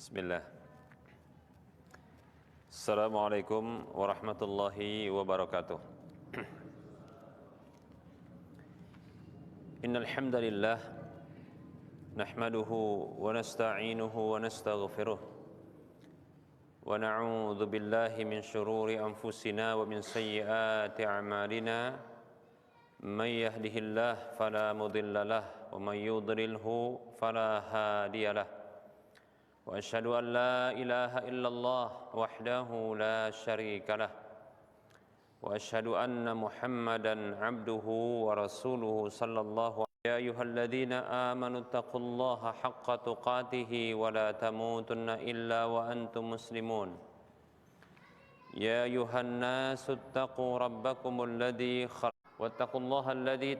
Bismillah. Assalamualaikum warahmatullahi wabarakatuh. Innal hamdalillah nahmaduhu wa nasta'inuhu wa nastaghfiruh wa na'udzu billahi min shururi anfusina wa min sayyiati a'malina may yahdihillahu fala mudilla lahu wa may yudlilhu fala hadiyalah. Wa asyhadu an la ilaha illallah wahdahu la syarika lah wa asyhadu anna Muhammadan abduhu wa rasuluhu sallallahu ya ayyuhalladzina amanu taqullaha haqqa tuqatih wa la tamutunna illa wa antum muslimun ya ayyuhan nasu taqu rabbakumul ladzi wattaqullaha alladzi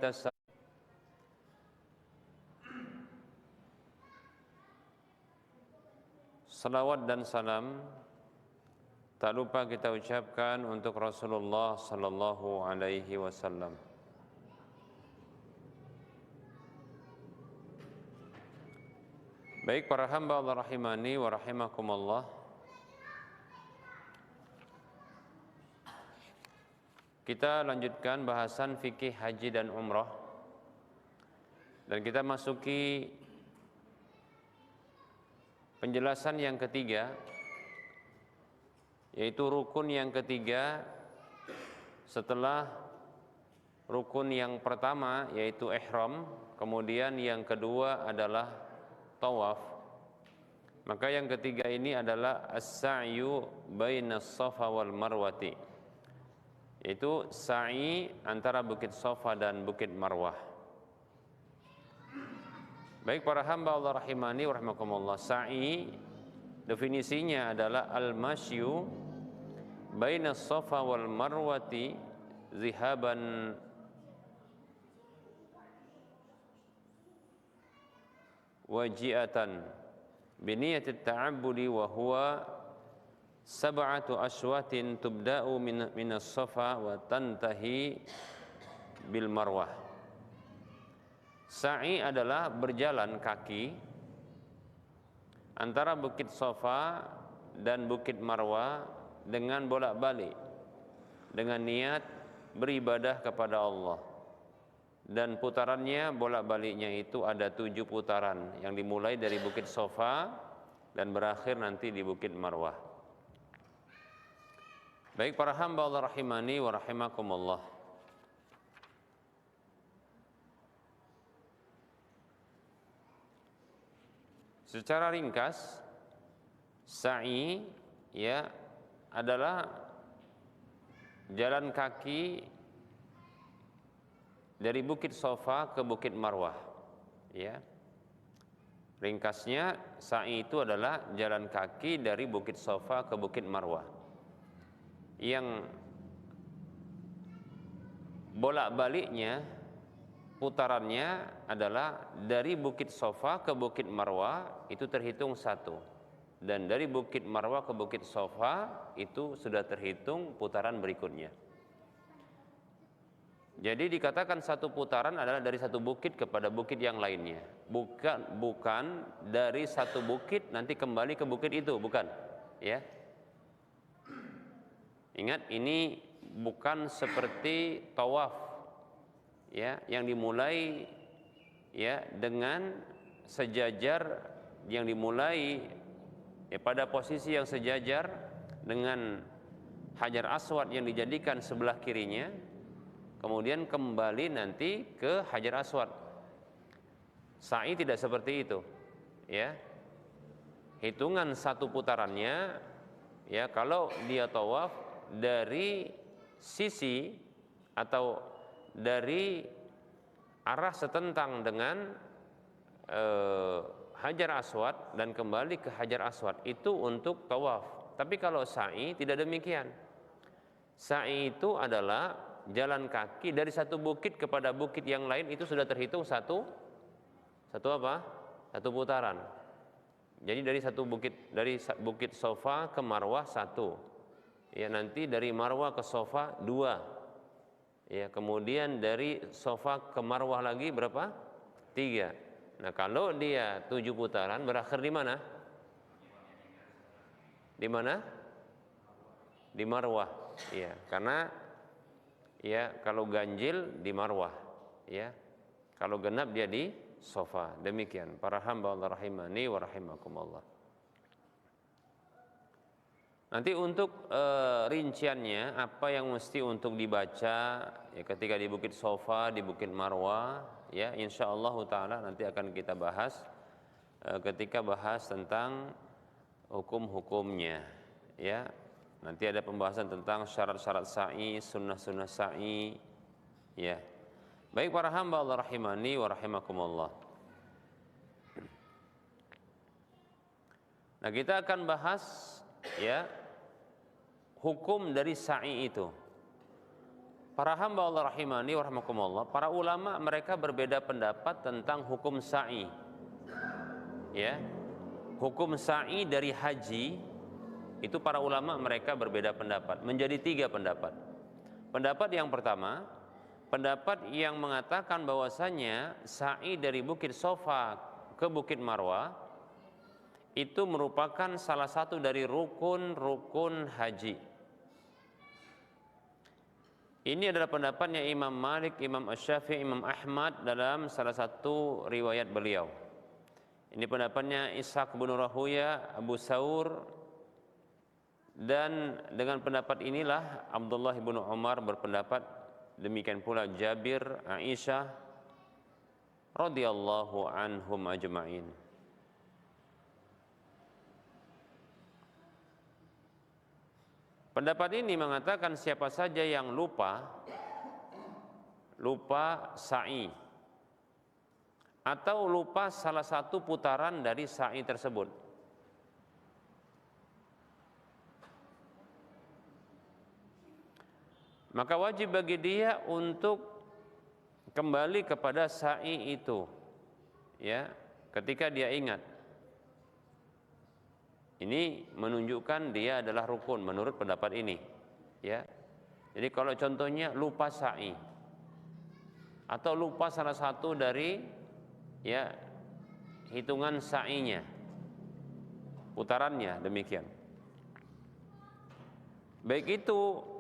Salawat dan salam tak lupa kita ucapkan untuk Rasulullah sallallahu alaihi wasallam. Baik para hamba Allah rahimani wa rahimakumullah. Kita lanjutkan bahasan fikih haji dan umrah. Dan kita masuki penjelasan yang ketiga, yaitu rukun yang ketiga setelah rukun yang pertama yaitu ihram, kemudian yang kedua adalah tawaf. Maka yang ketiga ini adalah as-sa'yu bainas safa wal marwati, yaitu sa'i antara bukit Safa dan bukit Marwah. Baik para hamba Allah rahimani wa rahimakumullah, sa'i definisinya adalah al-masyu bainas safa wal marwati zihaban waji'atan biniyatit ta'abbudi wa huwa sab'atu aswatin tubda'u minas safa wa tantahi bil marwah. Sa'i adalah berjalan kaki antara bukit Safa dan bukit Marwah dengan bolak-balik dengan niat beribadah kepada Allah. Dan putarannya bolak-baliknya itu ada 7 putaran yang dimulai dari bukit Safa dan berakhir nanti di bukit Marwah. Baik para hamba Allah rahimani wa rahimakumullah. Secara ringkas, sa'i ya adalah jalan kaki dari bukit Safa ke bukit Marwah. Ya. Ringkasnya, sa'i itu adalah jalan kaki dari bukit Safa ke bukit Marwah. Yang bolak-baliknya putarannya adalah dari bukit Safa ke bukit Marwah itu terhitung 1, dan dari bukit Marwah ke bukit Safa itu sudah terhitung putaran berikutnya. Jadi dikatakan 1 putaran adalah dari 1 bukit kepada bukit yang lainnya, bukan dari 1 bukit nanti kembali ke bukit itu, bukan, ya. Ingat, ini bukan seperti tawaf, ya, yang dimulai ya dengan sejajar, yang dimulai ya pada posisi yang sejajar dengan Hajar Aswad yang dijadikan sebelah kirinya, kemudian kembali nanti ke Hajar Aswad. Sa'i tidak seperti itu, ya. Hitungan 1 putarannya, ya, kalau dia tawaf dari sisi atau dari arah setentang dengan Hajar Aswad dan kembali ke Hajar Aswad itu untuk tawaf. Tapi kalau sa'i tidak demikian. Sa'i itu adalah jalan kaki dari 1 bukit kepada bukit yang lain, itu sudah terhitung satu apa? 1 putaran. Jadi dari 1 bukit, dari bukit Safa ke Marwah 1. Ya, nanti dari Marwah ke Safa 2. Ya, kemudian dari Safa ke Marwah lagi berapa? 3. Nah, kalau dia 7 putaran berakhir di mana? Di mana? Di Marwah. Ya, karena ya kalau ganjil di Marwah, ya. Kalau genap dia di Safa. Demikian para hamba Allah rahimani wa rahimakumullah. Nanti untuk rinciannya apa yang mesti untuk dibaca ya ketika di Bukit Safa, di Bukit Marwah, ya insyaallah taala nanti akan kita bahas ketika bahas tentang hukum-hukumnya, ya. Nanti ada pembahasan tentang syarat-syarat sa'i, sunnah-sunnah sa'i, ya. Baik para hamba Allah rahimani wa rahimakumullah. Nah, kita akan bahas ya hukum dari sa'i itu. Para hamba Allah rahimani wa rahimakumullah, para ulama mereka berbeda pendapat tentang hukum sa'i. Ya. Hukum sa'i dari haji itu para ulama mereka berbeda pendapat, menjadi 3 pendapat. Pendapat yang pertama, pendapat yang mengatakan bahwasanya sa'i dari Bukit Safa ke Bukit Marwah itu merupakan salah satu dari rukun-rukun haji. Ini adalah pendapatnya Imam Malik, Imam Asy-Syafi'i, Imam Ahmad dalam salah satu riwayat beliau. Ini pendapatnya Ishaq bin Rahuya, Abu Saur, dan dengan pendapat inilah Abdullah bin Umar berpendapat, demikian pula Jabir, Aisyah radhiyallahu anhum ajma'in. Pendapat ini mengatakan siapa saja yang lupa sa'i atau lupa salah satu putaran dari sa'i tersebut, maka wajib bagi dia untuk kembali kepada sa'i itu, ya, ketika dia ingat. Ini menunjukkan dia adalah rukun menurut pendapat ini, ya. Jadi kalau contohnya lupa sa'i atau lupa salah satu dari ya hitungan sa'inya, putarannya, demikian. Baik itu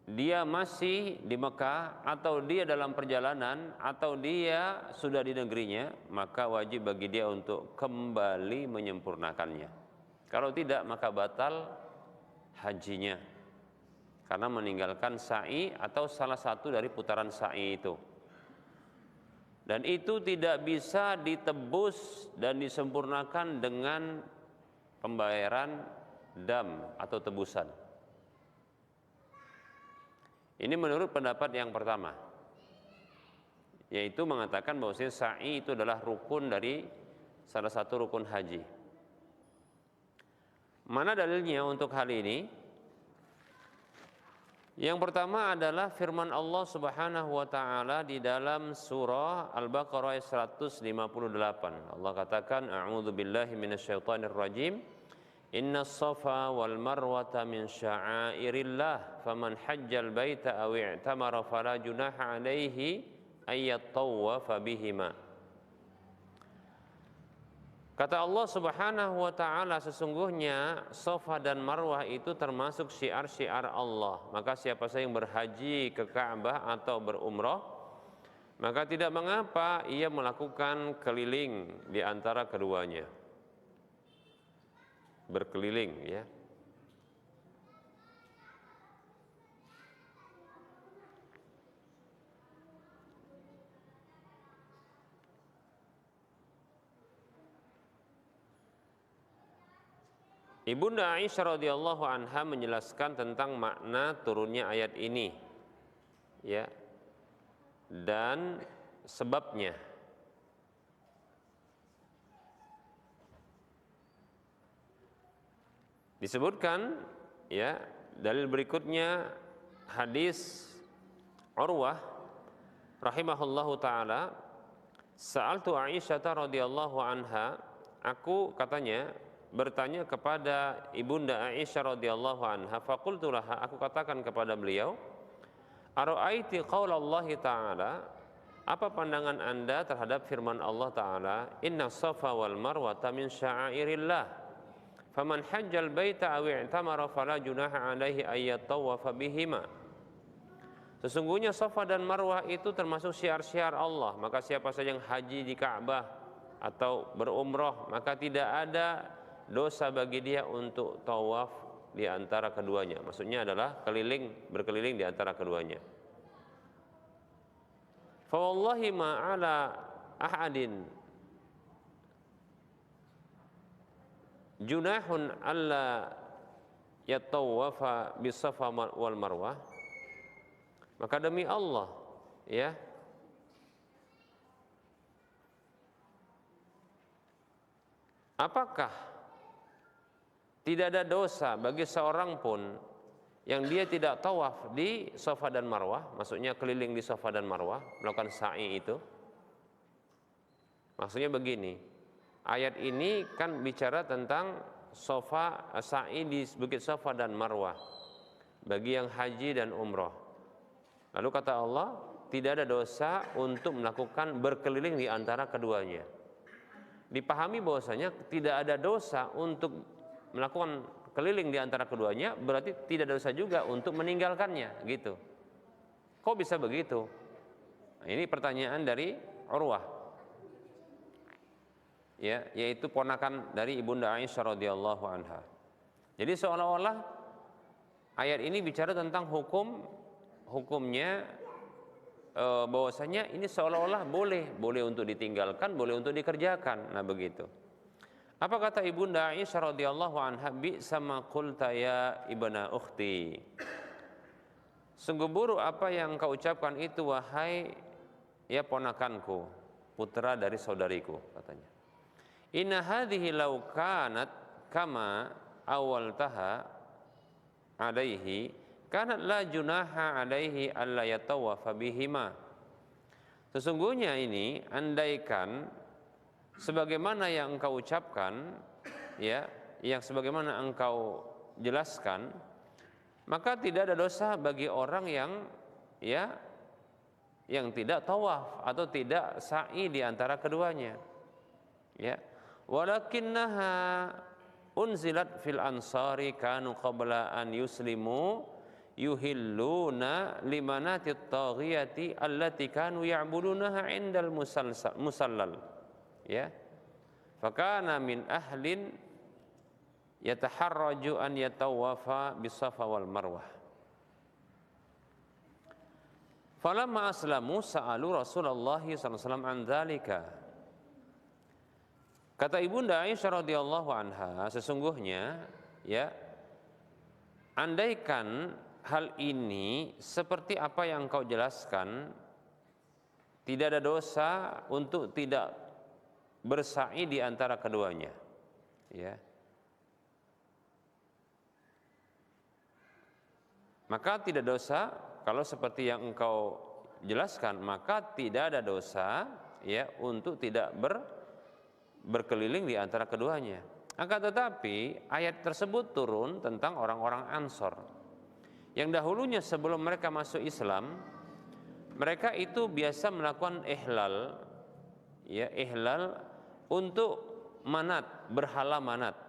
dia masih di Mekah atau dia dalam perjalanan atau dia sudah di negerinya, maka wajib bagi dia untuk kembali menyempurnakannya. Kalau tidak maka batal hajinya karena meninggalkan sa'i atau salah satu dari putaran sa'i itu. Dan itu tidak bisa ditebus dan disempurnakan dengan pembayaran dam atau tebusan. Ini menurut pendapat yang pertama, yaitu mengatakan bahwa sa'i itu adalah rukun dari salah satu rukun haji. Mana dalilnya untuk hal ini? Yang pertama adalah firman Allah Subhanahu wa taala di dalam surah Al-Baqarah ayat 158. Allah katakan, a'udzu billahi minasyaitonir rajim. Inna as-safa wal marwata min sya'airillah faman hajjal baita aw i'tamara fala junaha alaihi ayyatawafa bihima. Kata Allah Subhanahu wa taala, sesungguhnya Safa dan Marwah itu termasuk syiar-syiar Allah. Maka siapa saja yang berhaji ke Ka'bah atau berumrah, maka tidak mengapa ia melakukan keliling di antara keduanya. Berkeliling, ya. Ibunda Aisyah radhiyallahu anha menjelaskan tentang makna turunnya ayat ini, ya, dan sebabnya. Disebutkan, ya, dalil berikutnya hadis Urwah rahimahullahu taala, sa'altu Aisyah radhiyallahu anha, aku katanya bertanya kepada ibunda Aisyah radhiyallahu anha, faqultu laha, aku katakan kepada beliau, ara'aiti qaulallahi ta'ala, apa pandangan Anda terhadap firman Allah taala, inna safa wal marwata min sya'airillah, Faman hajjal baita aw i'tamara fala junaha alaihi ay yatawafa bihima. Sesungguhnya Safa dan Marwah itu termasuk syiar-syiar Allah, maka siapa saja yang haji di Ka'bah atau berumrah, maka tidak ada dosa bagi dia untuk tawaf di antara keduanya. Maksudnya adalah berkeliling di antara keduanya. Fa wallahi ma ala ahadin junahun alla yatawafa bis Safa wal Marwah. Maka demi Allah, ya, apakah tidak ada dosa bagi seorang pun yang dia tidak tawaf di Safa dan Marwah, maksudnya keliling di Safa dan Marwah, melakukan sa'i itu? Maksudnya begini, ayat ini kan bicara tentang sa'i di Bukit Safa dan Marwah bagi yang haji dan umrah. Lalu kata Allah, tidak ada dosa untuk melakukan berkeliling di antara keduanya. Dipahami bahwasanya tidak ada dosa untuk melakukan keliling di antara keduanya, berarti tidak ada dosa juga untuk meninggalkannya, gitu. Kok bisa begitu? Nah, ini pertanyaan dari Urwah, ya, yaitu ponakan dari Ibunda Aisyah radhiyallahu anha. Jadi seolah-olah ayat ini bicara tentang hukumnya, bahwasanya ini seolah-olah boleh untuk ditinggalkan, boleh untuk dikerjakan. Nah begitu. Apa kata Ibunda Aisyah radhiyallahu anha? Bi sama qulta ya ibna ukhti. Sungguh buruk apa yang kau ucapkan itu, wahai ya ponakanku, putra dari saudariku, katanya. Inna hadhihi law kanat kama awaltaha alaihi kanat la junaha alaihi alla yatawafa bihima. Sesungguhnya ini, andaikan sebagaimana yang engkau ucapkan, ya, yang sebagaimana engkau jelaskan, maka tidak ada dosa bagi orang yang, ya, yang tidak tawaf atau tidak sa'i di antara keduanya. Ya. Walakinnaha unzilat fil ansari kanu qabla an yuslimu yuhilluna limanatit taghiyati allati kanu ya'budunaha indal musallal, ya, fakana min ahlin yataharraju an yatawafa bis Safa wal Marwah. Falamma aslamu sa'alu Rasulullah sallallahu alaihi wasallam an dzalika. Kata Ibunda Aisyah radhiyallahu anha, sesungguhnya, ya, andaikan hal ini seperti apa yang kau jelaskan, tidak ada dosa untuk tidak bersa'i di antara keduanya, ya. Maka tidak dosa kalau seperti yang engkau jelaskan, maka tidak ada dosa, ya, untuk tidak berkeliling di antara keduanya. Akan tetapi ayat tersebut turun tentang orang-orang Ansor yang dahulunya sebelum mereka masuk Islam, mereka itu biasa melakukan ihlal, ya, ihlal untuk manat, berhala manat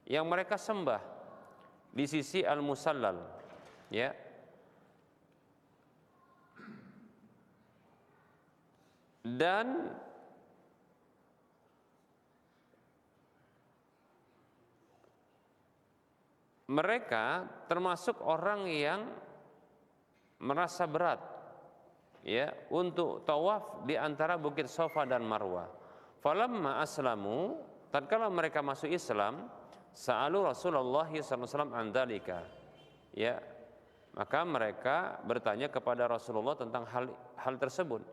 yang mereka sembah di sisi al-musallal, ya. Dan mereka termasuk orang yang merasa berat, ya, untuk tawaf di antara Bukit Safa dan Marwah. Falamma aslamu, tatkala mereka masuk Islam, sa'alu Rasulullah sallallahu alaihi wasallam an dzalika, ya, maka mereka bertanya kepada Rasulullah tentang hal tersebut.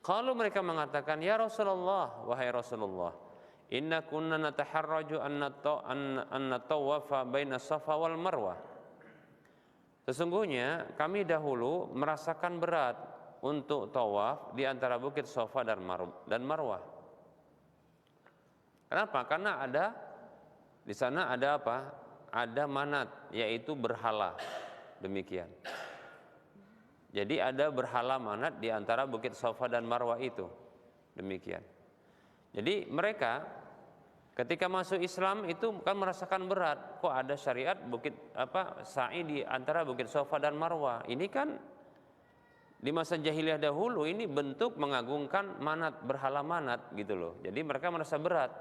Kalau mereka mengatakan, ya Rasulullah, wahai Rasulullah, inna kunna nataharraju an natawafa baina Safa wal Marwah. Sesungguhnya kami dahulu merasakan berat untuk tawaf di antara Bukit Safa dan Marwah. Kenapa? Karena di sana ada apa? Ada manat, yaitu berhala. Demikian. Jadi ada berhala manat di antara Bukit Safa dan Marwah itu. Demikian. Jadi mereka Ketika masuk Islam itu kan merasakan berat. Kok ada syariat bukit sa'i di antara Bukit Safa dan Marwah. Ini kan di masa jahiliyah dahulu ini bentuk mengagungkan manat, berhala manat gitu loh. Jadi mereka merasa berat.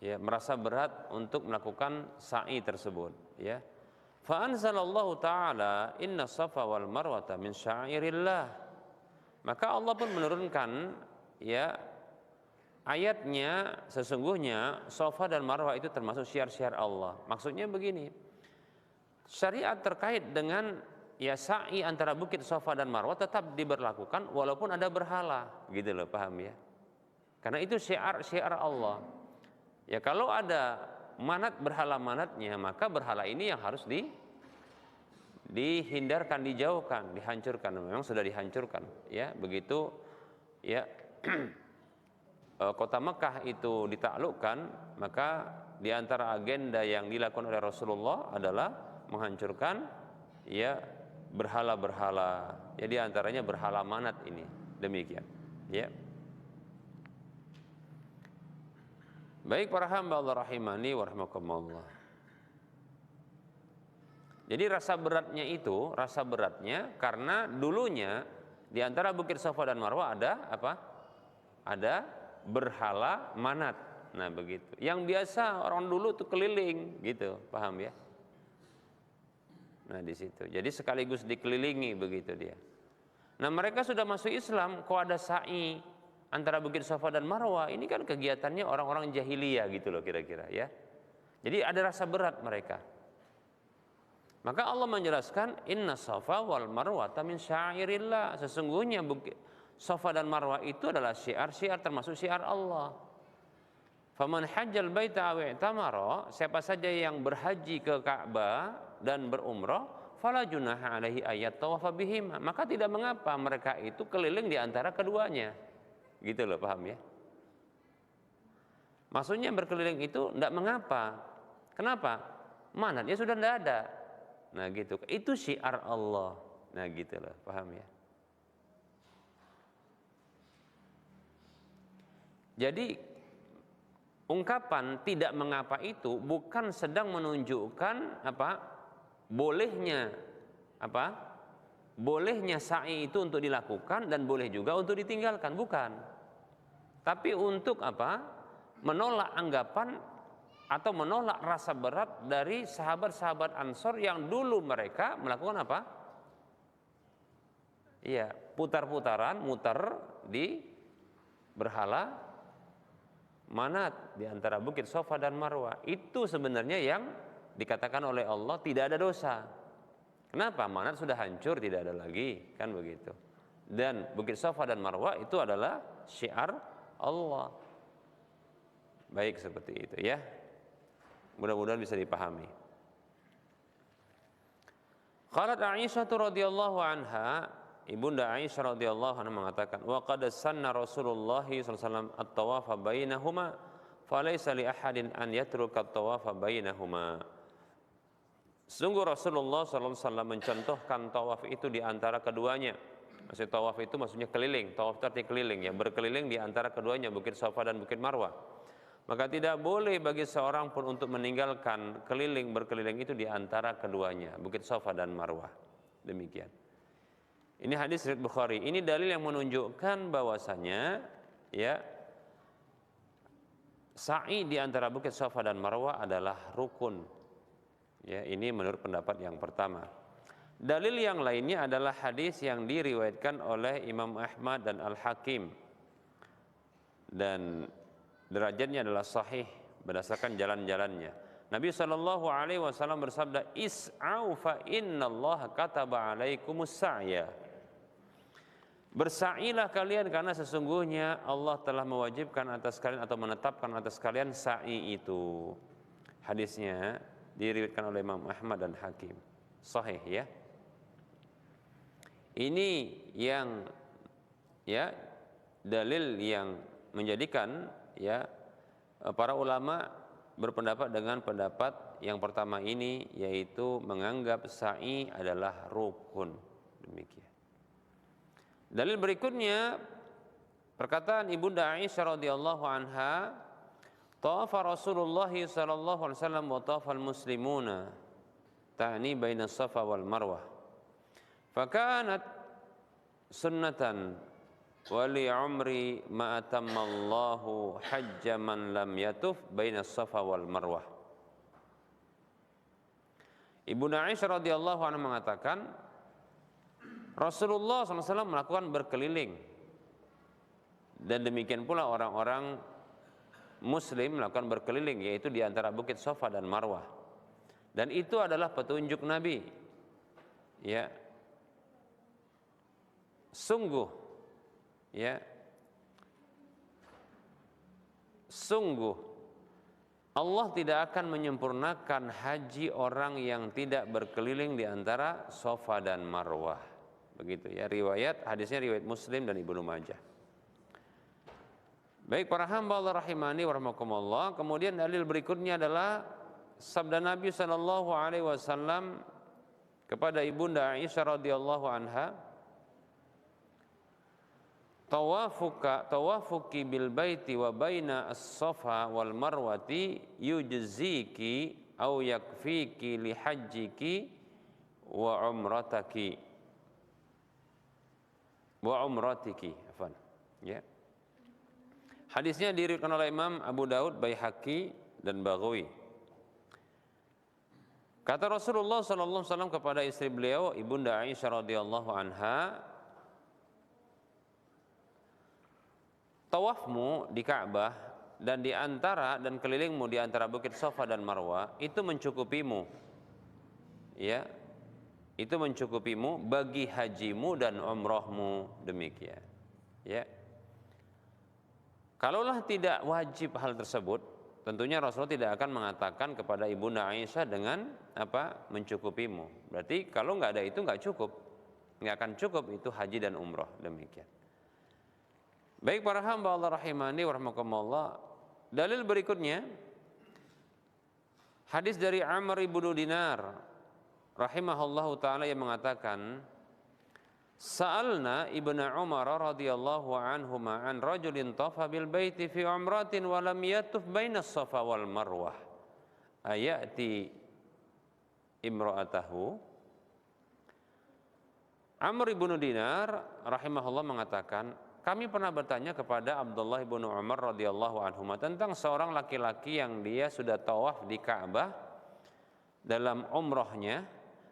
Ya, merasa berat untuk melakukan sa'i tersebut, ya. Fa anzalallahu ta'ala inna safa wal marwata min syairillah. Maka Allah pun menurunkan, ya, ayatnya, sesungguhnya Safa dan Marwah itu termasuk syiar-syiar Allah. Maksudnya begini, syariat terkait dengan ya sa'i antara Bukit Safa dan Marwah tetap diberlakukan walaupun ada berhala, gitu loh, paham ya? Karena itu syiar-syiar Allah. Ya kalau ada manat, berhala manatnya, maka berhala ini yang harus dihindarkan, dijauhkan, dihancurkan. Memang sudah dihancurkan, ya. Begitu ya kota Mekah itu ditaklukkan, maka di antara agenda yang dilakukan oleh Rasulullah adalah menghancurkan ya berhala-berhala. Ya di antaranya berhala manat ini. Demikian, ya. Baik para hamba Allah rahimani wa rahimakumullah. Jadi rasa beratnya karena dulunya di antara Bukit Safa dan Marwah ada apa? Ada berhala manat. Nah, begitu. Yang biasa orang dulu tuh keliling gitu, paham ya? Nah, di situ. Jadi sekaligus dikelilingi begitu dia. Nah, mereka sudah masuk Islam, kok ada sa'i antara Bukit Safa dan Marwah, ini kan kegiatannya orang-orang jahiliyah gitu loh kira-kira ya. Jadi ada rasa berat mereka. Maka Allah menjelaskan inna Safa wal Marwah min syairillah. Sesungguhnya Bukit Safa dan Marwah itu adalah syiar-syiar termasuk syiar Allah. Faman hajjal baita aw i'tamara, siapa saja yang berhaji ke Ka'bah dan berumrah, fala junaha alaihi ayat tawafa bihim. Maka tidak mengapa mereka itu keliling di antara keduanya. Gitu loh, paham ya? Maksudnya berkeliling itu tidak mengapa. Kenapa? Manatnya sudah tidak ada. Nah gitu. Itu syiar Allah. Nah gitu loh, paham ya? Jadi ungkapan tidak mengapa itu bukan sedang menunjukkan bolehnya sa'i itu untuk dilakukan dan boleh juga untuk ditinggalkan, bukan. Tapi untuk menolak anggapan atau menolak rasa berat dari sahabat-sahabat Ansor yang dulu mereka melakukan iya, putar-putaran, muter di berhala manat di antara Bukit Safa dan Marwah. Itu sebenarnya yang dikatakan oleh Allah tidak ada dosa. Kenapa? Manat sudah hancur, tidak ada lagi, kan begitu. Dan Bukit Safa dan Marwah itu adalah syiar Allah. Baik, seperti itu ya. Mudah-mudahan bisa dipahami. Qalat Aisyah radhiyallahu anha, Ibunda Aisyah radhiyallahu anha mengatakan, wa qad sanna Rasulullah sallallahu alaihi wasallam at-tawafa bainahuma falaysa li ahadin an yatruka at-tawafa bainahuma. Sungguh Rasulullah sallallahu alaihi wasallam mencontohkan tawaf itu di antara keduanya. Maksud tawaf itu maksudnya keliling, tawaf itu artinya keliling, ya, berkeliling di antara keduanya, Bukit Safa dan Bukit Marwah. Maka tidak boleh bagi seorang pun untuk meninggalkan berkeliling itu di antara keduanya, Bukit Safa dan Marwah. Demikian. Ini hadis riwayat Bukhari. Ini dalil yang menunjukkan bahwasanya ya sa'i di antara Bukit Safa dan Marwah adalah rukun. Ya, ini menurut pendapat yang pertama. Dalil yang lainnya adalah hadis yang diriwayatkan oleh Imam Ahmad dan Al-Hakim. Dan derajatnya adalah sahih berdasarkan jalan-jalannya. Nabi SAW bersabda, "Is'au fa innallaha kataba 'alaikumus sa'ya." Bersa'ilah kalian karena sesungguhnya Allah telah mewajibkan atas kalian atau menetapkan atas kalian sa'i itu. Hadisnya diriwayatkan oleh Imam Ahmad dan Hakim. Sahih ya. Ini yang ya dalil yang menjadikan ya para ulama berpendapat dengan pendapat yang pertama ini, yaitu menganggap sa'i adalah rukun. Demikian. Dalil berikutnya Perkataan Ibunda Aisyah radhiyallahu anha, tawafa Rasulullah sallallahu alaihi wasallam wa tawafal muslimuna, ta'ni baina Safa wal Marwah. Fakanat sunnatan wa li umri ma atammallahu hajja man lam yatuf baina Safa wal Marwah. Ibunda Aisyah radhiyallahu anha mengatakan, Rasulullah SAW melakukan berkeliling, dan demikian pula orang-orang Muslim melakukan berkeliling, yaitu di antara bukit Safa dan Marwah. Dan itu adalah petunjuk Nabi. Ya, sungguh, ya, sungguh Allah tidak akan menyempurnakan haji orang yang tidak berkeliling di antara Safa dan Marwah. Begitu ya, riwayat hadisnya riwayat Muslim dan Ibnu Majah. Baik para hamba Allah rahimani wa rahmakumullah, kemudian dalil berikutnya adalah sabda Nabi sallallahu alaihi wasallam kepada Ibunda Aisyah radhiyallahu anha, tawafuki bil baiti wa baina as-safa wal marwati yujziki au yakfiki li hajjiki wa umrataki wa umratiki, afwan, ya. Hadisnya diriwayatkan oleh Imam Abu Daud, Baihaqi dan Baghawi. Kata Rasulullah sallallahu alaihi wasallam kepada istri beliau Ibunda Aisyah radhiyallahu anha, tawafmu di Ka'bah dan di antara dan kelilingmu di antara bukit Safa dan Marwah itu mencukupimu. Ya. Itu mencukupimu bagi hajimu dan umrahmu, demikian. Ya. Kalaulah tidak wajib hal tersebut, tentunya Rasulullah tidak akan mengatakan kepada Ibunda Aisyah dengan apa? Mencukupimu. Berarti kalau nggak ada itu nggak cukup, nggak akan cukup itu haji dan umrah, demikian. Baik para hamba Allah rahimani wa rahmakumullah, dalil berikutnya hadis dari Amr ibnu Dinar rahimahullahu taala yang mengatakan, Sa'alna Ibnu Umar radhiyallahu anhuma an rajulin tafa bil baiti fi umratin wa lam yatuf baina Safa wal Marwah ayati imra'atahu. Amr ibnu Dinar rahimahullah mengatakan, kami pernah bertanya kepada Abdullah ibnu Umar radhiyallahu anhuma tentang seorang laki-laki yang dia sudah tawaf di Ka'bah dalam umrahnya,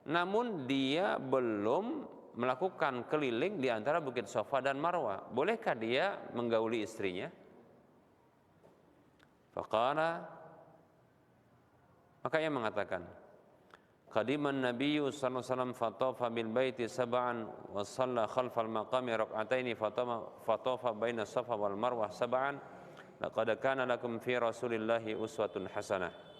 namun dia belum melakukan keliling di antara bukit Safa dan Marwah. Bolehkah dia menggauli istrinya? Faqala, maka ia mengatakan, qadiman nabiyyu sallallahu alaihi wasallam fatafa bil baiti sab'an wa shalla khalfal maqami rak'ataini fatafa baina Safa wal Marwah sab'an laqad kana lakum fi Rasulillahi uswatun hasanah.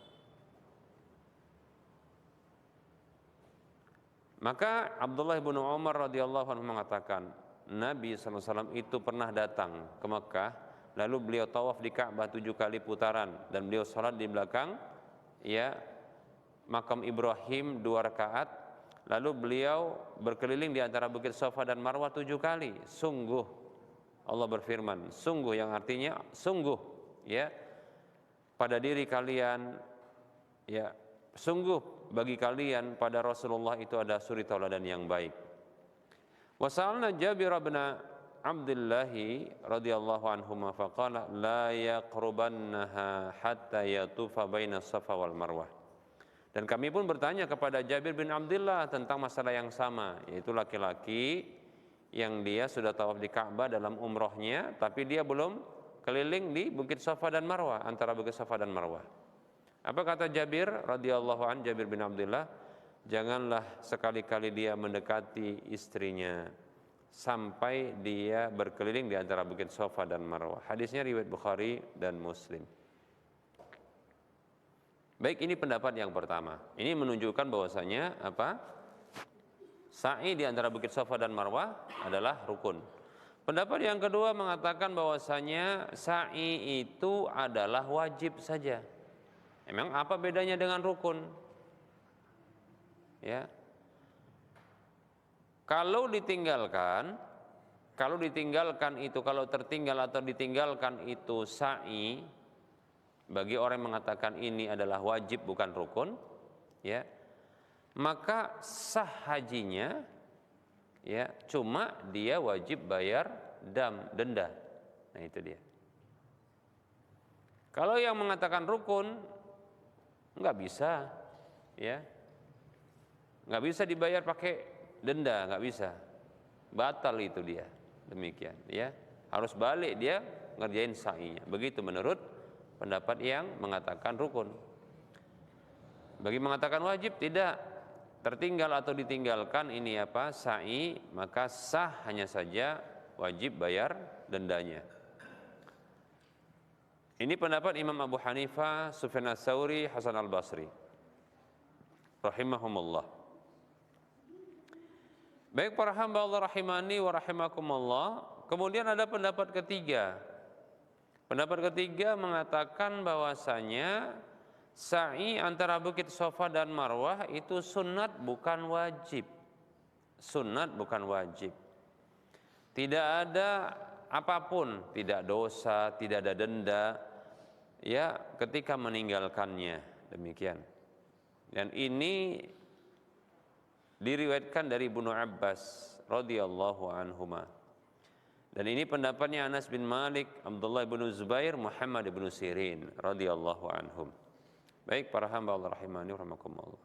Maka Abdullah bin Umar radhiyallahu anhu mengatakan, Nabi SAW itu pernah datang ke Mekah, lalu beliau tawaf di Ka'bah 7 kali putaran, dan beliau salat di belakang ya makam Ibrahim 2 rakaat, lalu beliau berkeliling di antara bukit Safa dan Marwah 7 kali. Sungguh Allah berfirman, sungguh yang artinya sungguh ya pada diri kalian, ya sungguh bagi kalian pada Rasulullah itu ada suri tauladan yang baik. Wasalna Jabir bin Abdullah radhiyallahu anhuma faqala la yaqrubannaha hatta yatufa baina Safa wal Marwah. Dan kami pun bertanya kepada Jabir bin Abdullah tentang masalah yang sama, yaitu laki-laki yang dia sudah tawaf di Ka'bah dalam umrohnya, tapi dia belum keliling di bukit Safa dan Marwah, antara bukit Safa dan Marwah. Apa kata Jabir radhiyallahu an, Jabir bin Abdullah, janganlah sekali-kali dia mendekati istrinya sampai dia berkeliling di antara bukit Safa dan Marwah. Hadisnya riwayat Bukhari dan Muslim. Baik, ini pendapat yang pertama. Ini menunjukkan bahwasanya apa? Sa'i di antara bukit Safa dan Marwah adalah rukun. Pendapat yang kedua mengatakan bahwasanya sa'i itu adalah wajib saja. Emang apa bedanya dengan rukun? Ya. Kalau ditinggalkan, kalau ditinggalkan itu, kalau tertinggal atau ditinggalkan itu sa'i, bagi orang yang mengatakan ini adalah wajib bukan rukun, ya, maka sah hajinya, ya, cuma dia wajib bayar denda. Nah itu dia. Kalau yang mengatakan rukun nggak bisa, ya, nggak bisa dibayar pakai denda, nggak bisa, batal itu dia. Demikian, ya, harus balik dia ngerjain sa'inya. Begitu menurut pendapat yang mengatakan rukun. Bagi mengatakan wajib, tidak, tertinggal atau ditinggalkan ini apa sa'i, maka sah, hanya saja wajib bayar dendanya. Ini pendapat Imam Abu Hanifah, Sufyan Ats-Tsauri, Hasan Al-Basri rahimahumullah. Baik para hamba Allah rahimani wa rahimakumullah, kemudian ada pendapat ketiga. Pendapat ketiga mengatakan bahwasanya sa'i antara Bukit Shafa dan Marwah itu sunnat bukan wajib. Sunnat bukan wajib. Tidak ada apapun, tidak dosa, tidak ada denda, ya, ketika meninggalkannya. Demikian. Dan ini diriwayatkan dari Ibnu Abbas radhiyallahu anhuma. Dan ini pendapatnya Anas bin Malik, Abdullah bin Zubair, Muhammad bin Sirin radhiyallahu anhum. Baik para hamba Allah rahimani wa rahimakumullah.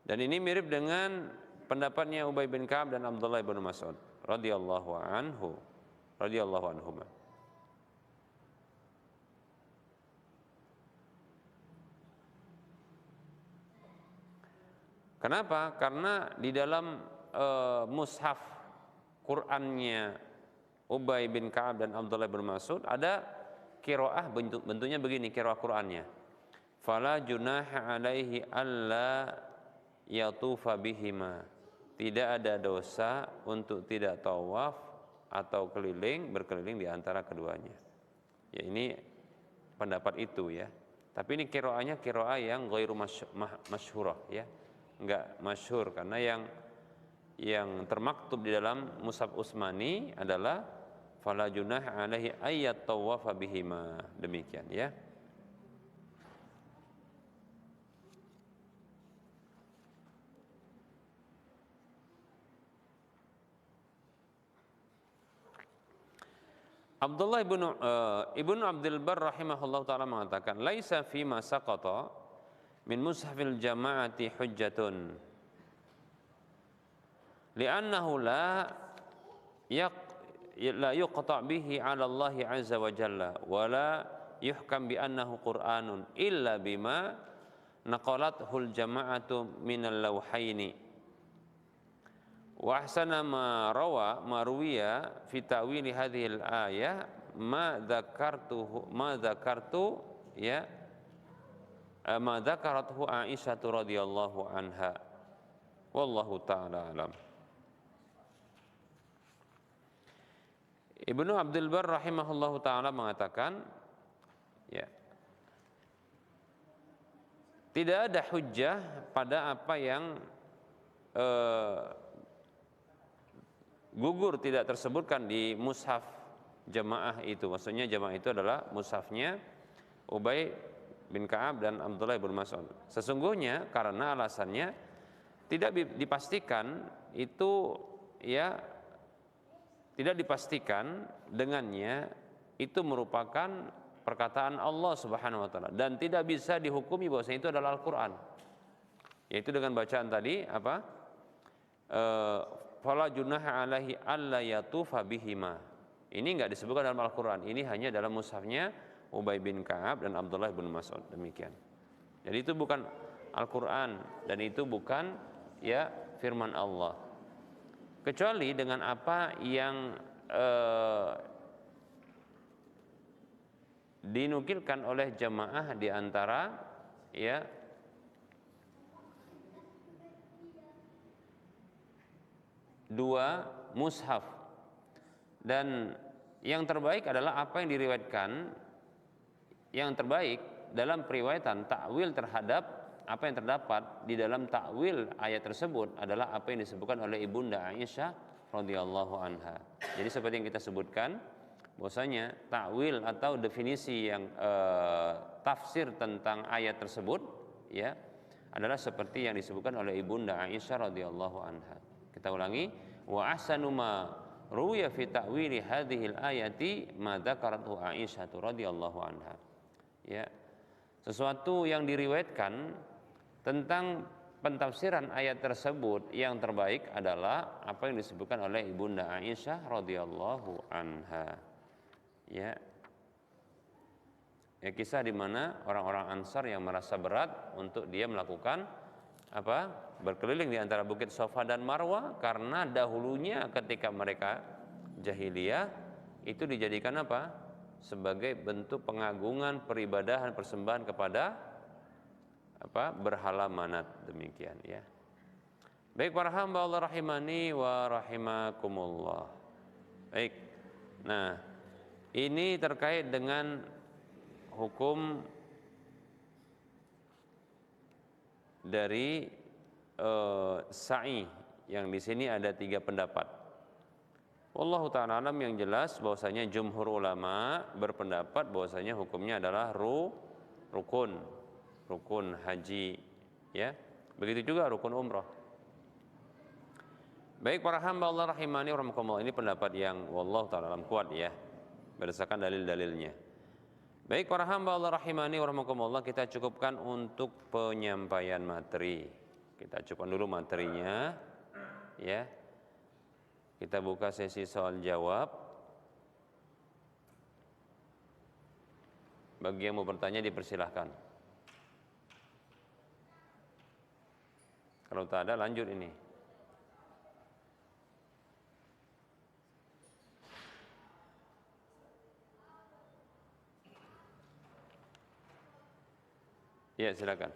Dan ini mirip dengan pendapatnya Ubay bin Ka'ab dan Abdullah bin Mas'ud radhiyallahu anhuma. Kenapa? Karena di dalam mushaf Qur'annya Ubay bin Ka'ab dan Abdullah bin Mas'ud ada qiraah, bentuknya begini qiraah Qur'annya. Fala junaha alaihi alla yatufa bihima. Tidak ada dosa untuk tidak tawaf atau berkeliling di antara keduanya. Ya, ini pendapat itu, ya. Tapi ini qiraahnya qiraah yang ghairu masyhurah, ya. Enggak masyhur, karena yang termaktub di dalam Mushaf Utsmani adalah fala junah alaihi ayyat tawafa bihima. Demikian, ya. Abdullah ibnu Abdul Barr rahimahullah taala mengatakan laisa fi ma saqata min mushafil jama'ati hujjatun li'annahu la yuqta' bihi 'ala Allah 'azza wa jalla wa la yuhkam bi annahu Qur'anun illa bima naqalathul jama'atu minal lawhaini wa ahsana ma ruwiya fi ta'wili hadhil ayah ma dzakartu ya ma dzakarathu Aisyah radhiyallahu anha wallahu taala alam. Ibnu Abdul Barr rahimahullahu taala mengatakan, ya, tidak ada hujjah pada apa yang gugur tidak tersebutkan di mushaf jamaah itu. Maksudnya jamaah itu adalah mushafnya Ubay bin Ka'ab dan Abdullah bin Mas'ud. Sesungguhnya karena alasannya tidak dipastikan itu, ya, tidak dipastikan dengannya itu merupakan perkataan Allah Subhanahu wa taala dan tidak bisa dihukumi bahwasanya itu adalah Al-Qur'an. Yaitu dengan bacaan tadi apa? Fala junaha alaihi alla yatufa bihima. Ini enggak disebutkan dalam Al-Qur'an. Ini hanya dalam mushafnya Ubay bin Ka'ab dan Abdullah bin Mas'ud. Demikian. Jadi itu bukan Al-Qur'an dan itu bukan, ya, firman Allah. Kecuali dengan apa yang dinukilkan oleh jamaah di antara, ya, dua mushaf. Dan yang terbaik adalah apa yang diriwayatkan, yang terbaik dalam periwayatan takwil terhadap apa yang terdapat di dalam takwil ayat tersebut adalah apa yang disebutkan oleh Ibunda Aisyah radhiyallahu anha. Jadi seperti yang kita sebutkan, bahwasanya takwil atau definisi yang tafsir tentang ayat tersebut ya adalah seperti yang disebutkan oleh Ibunda Aisyah radhiyallahu anha. Kita ulangi, wa ahsanu ma ruya fi ta'wili hadhil ayati ma dzakarathu Aisyah radhiyallahu anha. Ya. Sesuatu yang diriwayatkan tentang pentafsiran ayat tersebut yang terbaik adalah apa yang disebutkan oleh Ibunda Aisyah radhiyallahu anha. Ya. Ya, kisah di mana orang-orang Ansar yang merasa berat untuk dia melakukan apa? Berkeliling di antara Bukit Safa dan Marwah karena dahulunya ketika mereka jahiliyah itu dijadikan apa? Sebagai bentuk pengagungan, peribadahan, persembahan kepada apa? Berhala manat, demikian ya. Baik para hamba Allah rahimani wa rahimakumullah. Baik. Nah, ini terkait dengan hukum dari sa'i yang di sini ada 3 pendapat. Wallahu ta'ala alam, yang jelas bahwasanya jumhur ulama berpendapat bahwasanya hukumnya adalah rukun haji ya. Begitu juga rukun umrah. Baik para hamba Allah rahimani wa rahimakumullah, ini pendapat yang wallahu ta'ala alam kuat ya berdasarkan dalil-dalilnya. Baik para hamba Allah rahimani wa rahimakumullah, kita cukupkan untuk penyampaian materi. Kita cukupkan dulu materinya ya. Kita buka sesi soal jawab. Bagi yang mau bertanya dipersilahkan. Kalau tak ada lanjut ini. Ya, silakan.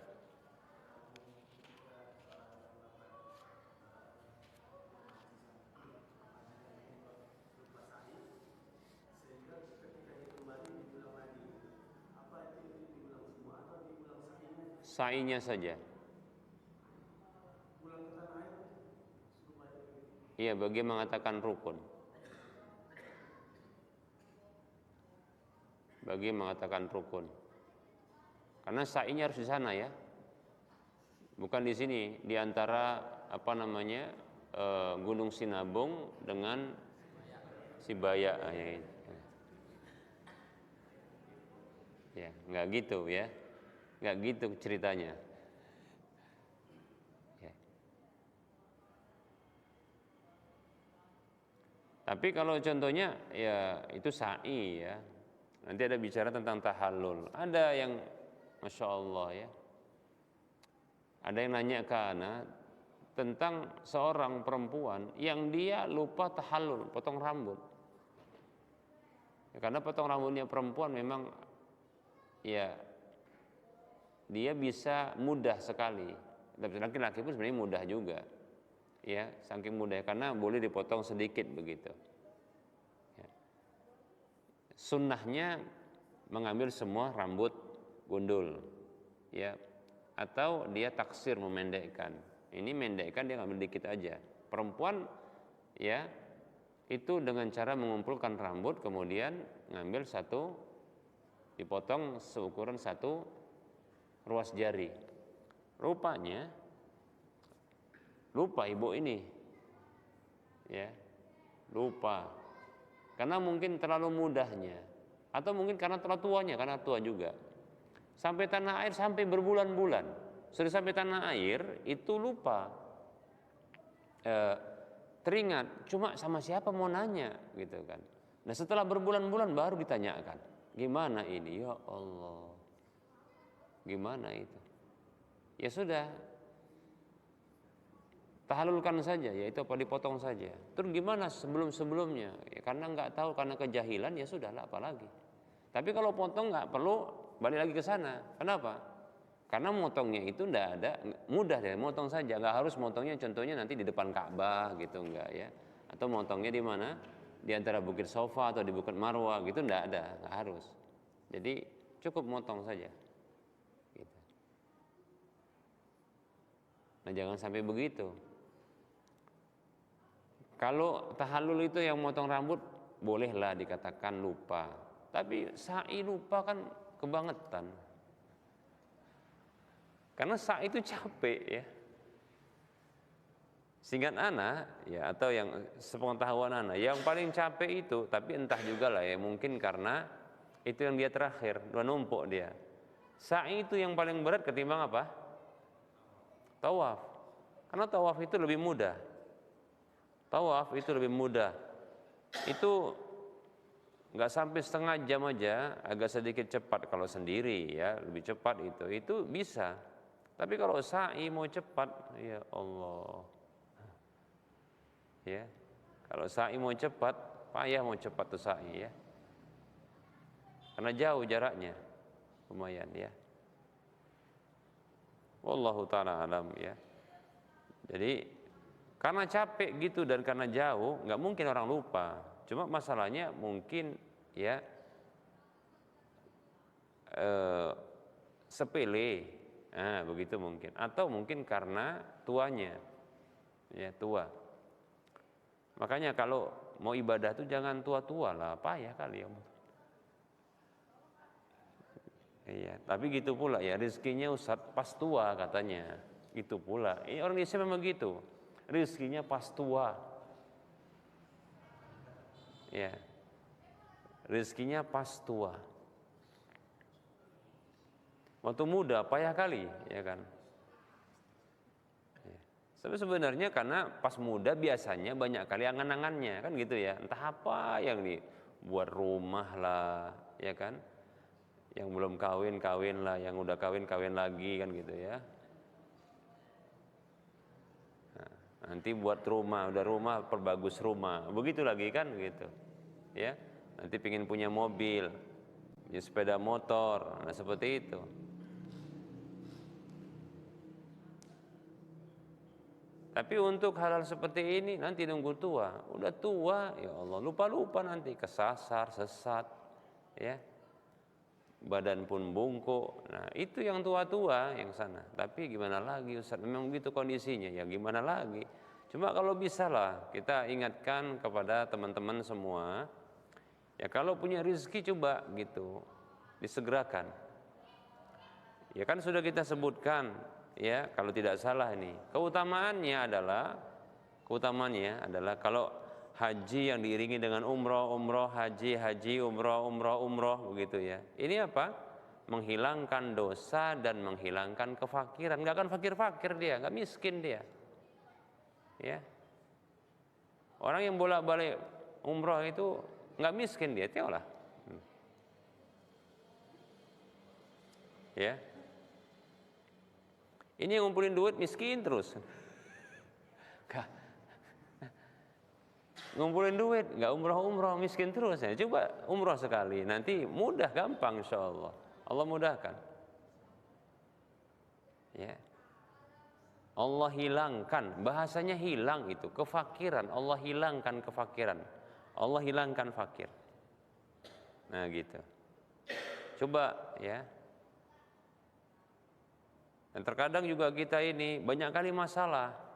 Sa'inya saja. Iya, bagi mengatakan rukun. Bagi mengatakan rukun. Karena sa'inya harus di sana ya. Bukan di sini, di antara apa namanya? Gunung Sinabung dengan Sibaya ya, enggak gitu ya. Enggak gitu ceritanya. Ya. Tapi kalau contohnya ya itu sa'i ya. Nanti ada bicara tentang tahallul. Ada yang Masya Allah ya. Ada yang nanya ke ana tentang seorang perempuan yang dia lupa tahallul, potong rambut. Ya, karena potong rambutnya perempuan memang ya dia bisa mudah sekali. Tapi laki-laki pun sebenarnya mudah juga. Ya, saking mudah karena boleh dipotong sedikit begitu. Ya. Sunnahnya mengambil semua rambut gundul. Ya. Atau dia taksir memendekkan. Ini mendekkan dia ngambil dikit aja. Perempuan ya itu dengan cara mengumpulkan rambut kemudian ngambil satu dipotong seukuran satu ruas jari. Rupanya lupa ibu ini. Ya. Lupa. Karena mungkin terlalu mudahnya atau mungkin karena terlalu tuanya, karena tua juga. Sampai tanah air sampai berbulan-bulan. Sudah sampai tanah air itu lupa. Teringat, cuma sama siapa mau nanya gitu kan. Nah, setelah berbulan-bulan baru ditanyakan. Gimana ini? Ya Allah. Gimana itu? Ya sudah, tahallulkan saja, yaitu apa dipotong saja. Terus gimana sebelum-sebelumnya? Ya, karena nggak tahu, karena kejahilan ya sudahlah, apalagi. Tapi kalau potong nggak perlu balik lagi ke sana. Kenapa? Karena motongnya itu nggak ada, mudah deh, motong saja. Nggak harus motongnya, contohnya nanti di depan Ka'bah gitu, nggak ya? Atau motongnya di mana? Di antara Bukit Safa atau di Bukit Marwah gitu, nggak ada, nggak harus. Jadi cukup motong saja. Nah, jangan sampai begitu. Kalau tahallul itu yang motong rambut, bolehlah dikatakan lupa. Tapi sa'i lupa kan kebangetan. Karena sa'i itu capek ya. Singkat anak ya, atau yang sepengetahuan anak, yang paling capek itu, tapi entah juga lah ya, mungkin karena itu yang dia terakhir, udah numpuk dia. Sa'i itu yang paling berat ketimbang apa? Tawaf. Karena tawaf itu lebih mudah. Tawaf itu lebih mudah. Itu nggak sampai setengah jam aja, agak sedikit cepat kalau sendiri ya, lebih cepat itu bisa. Tapi kalau sa'i mau cepat, ya Allah. Ya. Kalau sa'i mau cepat, payah mau cepat tuh sa'i ya. Karena jauh jaraknya. Lumayan ya. Wallahu ta'ala alam ya. Jadi karena capek gitu dan karena jauh, nggak mungkin orang lupa. Cuma masalahnya mungkin ya sepele, nah begitu mungkin. Atau mungkin karena tuanya, ya tua. Makanya kalau mau ibadah tuh jangan tua-tua lah, payah kali ya. Iya, tapi gitu pula ya rezekinya Ustaz pas tua katanya. Gitu pula. Ini orang Indonesia memang gitu. Rezekinya pas tua. Ya. Rezekinya pas tua. Waktu muda payah kali, ya kan? Ya. Tapi sebenarnya karena pas muda biasanya banyak kali angan-angannya, kan gitu ya. Entah apa yang dibuat rumah lah, ya kan? Yang belum kawin lah, yang udah kawin lagi kan gitu ya. Nah, nanti buat rumah, udah rumah perbagus rumah, begitu lagi kan gitu, ya. Nanti pingin punya mobil, punya sepeda motor, nah seperti itu. Tapi untuk hal-hal seperti ini nanti nunggu tua, udah tua, ya Allah lupa nanti, kesasar, sesat, ya. Badan pun bungkuk. Nah, itu yang tua-tua yang sana. Tapi gimana lagi Ustaz? Memang begitu kondisinya. Ya gimana lagi? Cuma kalau bisa lah kita ingatkan kepada teman-teman semua. Ya kalau punya rezeki coba gitu disegerakan. Ya kan sudah kita sebutkan ya kalau tidak salah ini. Keutamaannya adalah kalau haji yang diiringi dengan umroh, haji, umroh, begitu ya. Ini apa? Menghilangkan dosa dan menghilangkan kefakiran. Nggak akan fakir dia, nggak miskin dia. Ya. Orang yang bolak-balik umroh itu nggak miskin dia, tengoklah. Ya. Ini yang ngumpulin duit miskin terus. Ngumpulin duit, nggak umroh miskin terus ya. Coba umroh sekali, nanti mudah, gampang insya Allah. Allah mudahkan. Ya. Allah hilangkan, bahasanya hilang itu, kefakiran. Allah hilangkan kefakiran. Allah hilangkan fakir. Nah gitu. Coba ya. Dan terkadang juga kita ini banyak kali masalah.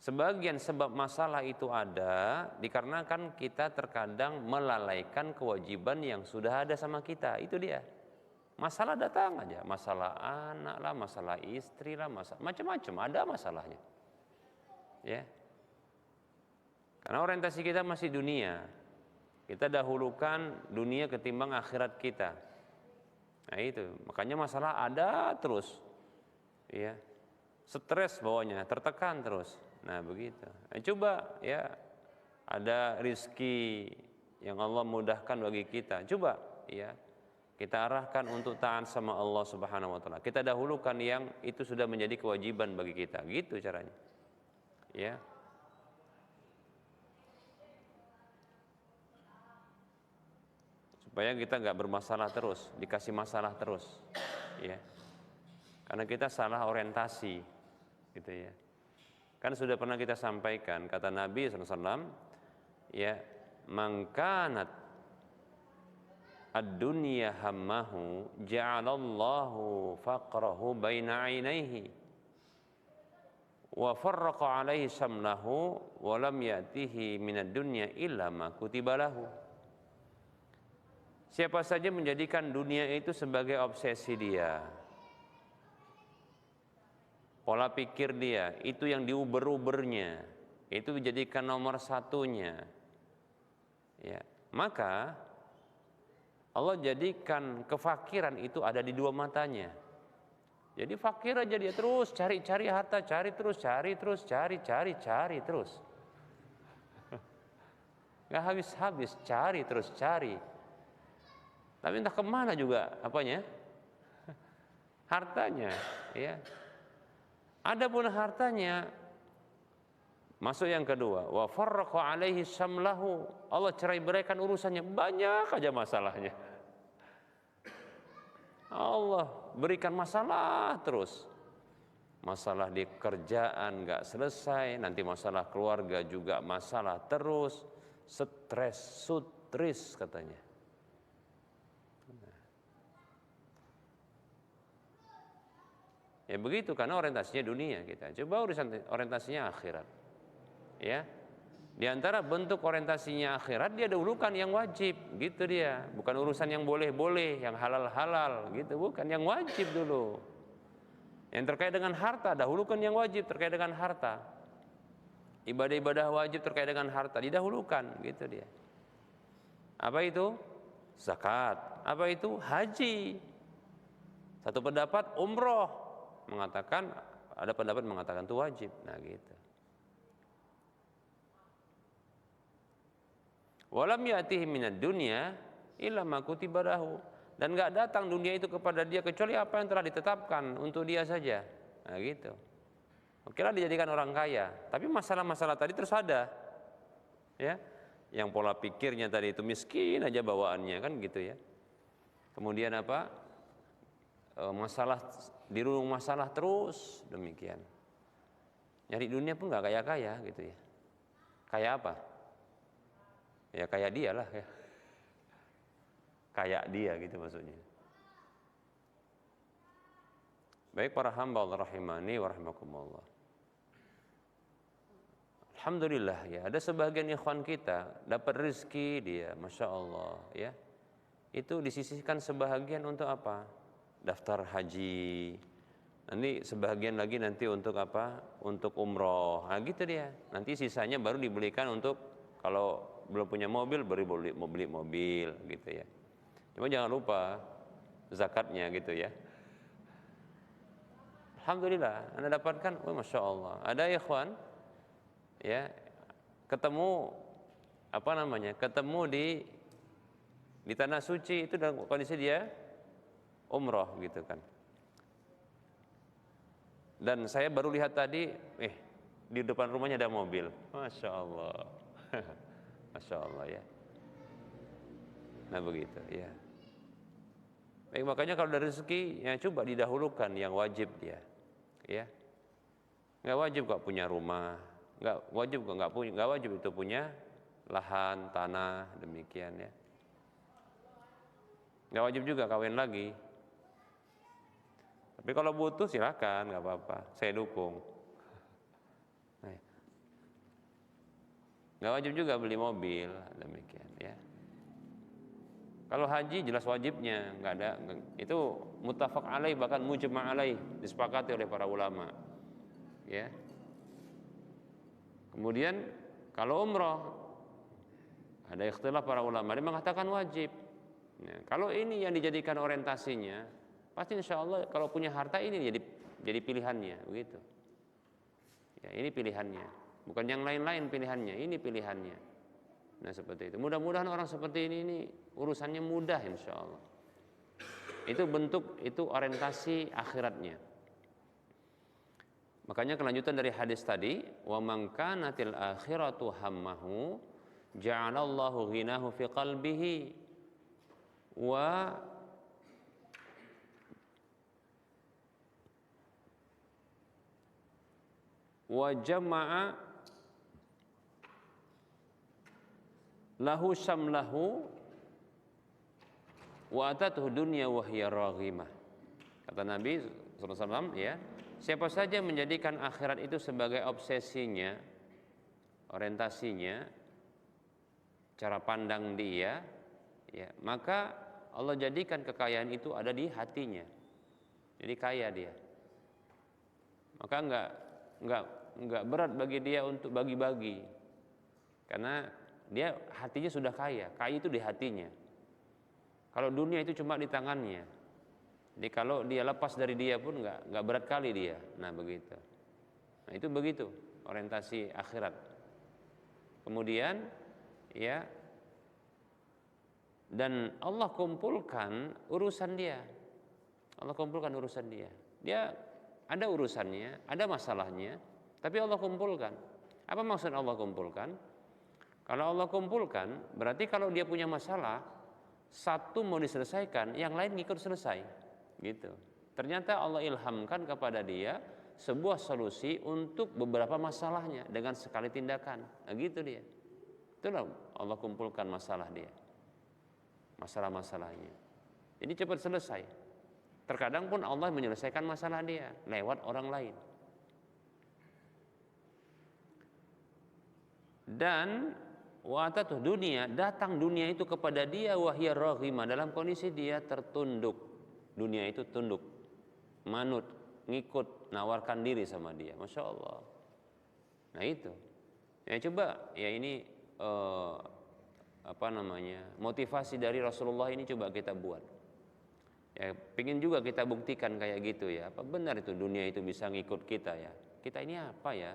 Sebagian sebab masalah itu ada dikarenakan kita terkadang melalaikan kewajiban yang sudah ada sama kita. Itu dia. Masalah datang aja, masalah anak lah, masalah istri lah, macam-macam ada masalahnya. Ya. Karena orientasi kita masih dunia. Kita dahulukan dunia ketimbang akhirat kita. Nah itu, makanya masalah ada terus. Ya. Stres bawahnya, tertekan terus. Nah begitu. Coba ya ada rizki yang Allah mudahkan bagi kita. Coba ya kita arahkan untuk taat sama Allah Subhanahu Wa Taala. Kita dahulukan yang itu sudah menjadi kewajiban bagi kita. Gitu caranya. Ya. Supaya kita nggak bermasalah terus, dikasih masalah terus. Ya. Karena kita salah orientasi, gitu ya. Kan sudah pernah kita sampaikan kata Nabi SAW, ya, mangkanat ad-dunya hammahu ja'alallahu faqrahu baina 'ainaihi wa farraqa 'alaihi samlahu wa lam ya'tihi minad dunya illa ma kutiba lahu. Siapa saja menjadikan dunia itu sebagai obsesi dia, pola pikir dia, itu yang diuber-ubernya, itu dijadikan nomor satunya, ya, maka Allah jadikan kefakiran itu ada di dua matanya. Jadi fakir aja dia terus cari-cari harta, cari terus, cari terus. Nggak habis-habis, cari terus, cari. Tapi entah kemana juga apanya? Hartanya, ya. Adapun hartanya, masuk yang kedua, wa farraqa alaihi samlahu, Allah cerai-beraikan urusannya, banyak aja masalahnya. Allah berikan masalah terus. Masalah di kerjaan nggak selesai, nanti masalah keluarga juga masalah terus, stres, sutris katanya. Ya begitu, karena orientasinya dunia kita. Coba orientasinya akhirat. Ya. Di antara bentuk orientasinya akhirat, dia dahulukan yang wajib, gitu dia. Bukan urusan yang boleh-boleh, yang halal-halal, gitu, bukan, yang wajib dulu. Yang terkait dengan harta, dahulukan yang wajib terkait dengan harta. Ibadah-ibadah wajib terkait dengan harta didahulukan, gitu dia. Apa itu? Zakat. Apa itu? Haji. Satu pendapat umroh mengatakan, ada pendapat mengatakan itu wajib. Nah, gitu. Walam ya'tihi minad dunya illa ma kutiba lahu, dan enggak datang dunia itu kepada dia kecuali apa yang telah ditetapkan untuk dia saja. Nah, gitu. Kira dijadikan orang kaya, tapi masalah-masalah tadi terus ada. Ya. Yang pola pikirnya tadi itu miskin aja bawaannya, kan gitu ya. Kemudian apa? Masalah dirulung masalah terus, demikian. Nyari dunia pun enggak kaya-kaya gitu ya. Kaya apa? Ya kayak dia lah ya. Kayak dia gitu maksudnya. Baik para hamba Allah rahimani wa rahimakumullah. Alhamdulillah ya, ada sebagian ikhwan kita dapat rezeki dia, Masya Allah ya. Itu disisihkan sebahagian untuk apa? Daftar haji. Nanti sebahagian lagi nanti untuk apa? Untuk umroh. Nah gitu dia. Nanti sisanya baru dibelikan untuk, kalau belum punya mobil baru beli mobil gitu ya. Cuma jangan lupa zakatnya gitu ya. Alhamdulillah, Anda dapatkan, oh Masya Allah. Ada ikhwan ya, ketemu apa namanya? Ketemu di tanah suci itu dalam kondisi dia umroh gitu kan. Dan saya baru lihat tadi, di depan rumahnya ada mobil. Masya Allah. Masya Allah ya. Nah begitu ya. Baik, makanya kalau dari rezeki ya coba didahulukan yang wajib dia. Ya. Nggak wajib kok punya rumah, nggak wajib itu punya lahan, tanah, demikian ya. Nggak wajib juga kawin lagi. Tapi kalau butuh silakan, nggak apa-apa, saya dukung. Nggak wajib juga beli mobil, demikian ya. Kalau haji jelas wajibnya, nggak ada, itu muttafaq alaih, bahkan mujma' alaih, disepakati oleh para ulama. Ya. Kemudian kalau umroh ada ikhtilaf para ulama, dia mengatakan wajib. Ya, kalau ini yang dijadikan orientasinya, pasti insya Allah kalau punya harta ini jadi pilihannya, begitu. Ya, ini pilihannya. Bukan yang lain-lain pilihannya, ini pilihannya. Nah seperti itu. Mudah-mudahan orang seperti ini urusannya mudah insya Allah. Itu bentuk, itu orientasi akhiratnya. Makanya kelanjutan dari hadis tadi, wa man kanatil akhiratu hammahu ja'alallahu ghinahu fi qalbihi wa jama'a lahu syamlahu Wa atatuhu dunya wa hiya raghimah. Kata Nabi SAW, ya, siapa saja menjadikan akhirat itu sebagai obsesinya, orientasinya, cara pandang dia, ya, maka Allah jadikan kekayaan itu ada di hatinya. Jadi kaya dia. Maka enggak berat bagi dia untuk bagi-bagi. Karena dia hatinya sudah kaya. Kaya itu di hatinya. Kalau dunia itu cuma di tangannya. Jadi kalau dia lepas dari dia pun enggak berat kali dia. Nah, begitu. Nah, itu begitu orientasi akhirat. Kemudian, ya, dan Allah kumpulkan urusan dia. Allah kumpulkan urusan dia. Dia ada urusannya, ada masalahnya, tapi Allah kumpulkan. Apa maksud Allah kumpulkan? Kalau Allah kumpulkan, berarti kalau dia punya masalah, satu mau diselesaikan, yang lain ngikut selesai. Gitu. Ternyata Allah ilhamkan kepada dia sebuah solusi untuk beberapa masalahnya dengan sekali tindakan. Nah, gitu dia. Itulah Allah kumpulkan masalah dia. Masalah-masalahnya. Jadi cepat selesai. Terkadang pun Allah menyelesaikan masalah dia lewat orang lain. Dan watatuh dunia, datang dunia itu kepada dia wahiyar raghimah, dalam kondisi dia tertunduk. Dunia itu tunduk, manut, ngikut, nawarkan diri sama dia. Masya Allah. Nah itu. Ya coba, ya ini motivasi dari Rasulullah ini coba kita buat. Ya, pingin juga kita buktikan kayak gitu ya. Apa benar itu dunia itu bisa ngikut kita ya? Kita ini apa ya?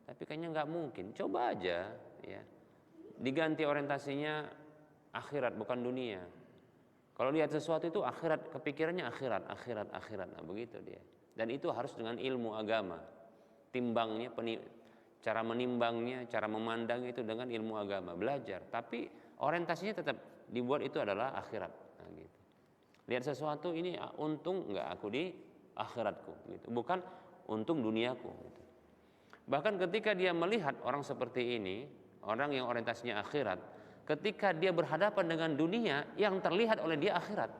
Tapi kayaknya nggak mungkin. Coba aja, ya. Diganti orientasinya akhirat bukan dunia. Kalau lihat sesuatu itu akhirat, kepikirannya akhirat. Nah, begitu dia. Dan itu harus dengan ilmu agama. Timbangnya, cara menimbangnya, cara memandangnya itu dengan ilmu agama, belajar. Tapi orientasinya tetap dibuat itu adalah akhirat. Nah, gitu. Lihat sesuatu ini untung enggak aku di akhiratku, gitu. Bukan untung duniaku. Gitu. Bahkan ketika dia melihat orang seperti ini, orang yang orientasinya akhirat, ketika dia berhadapan dengan dunia, yang terlihat oleh dia akhirat.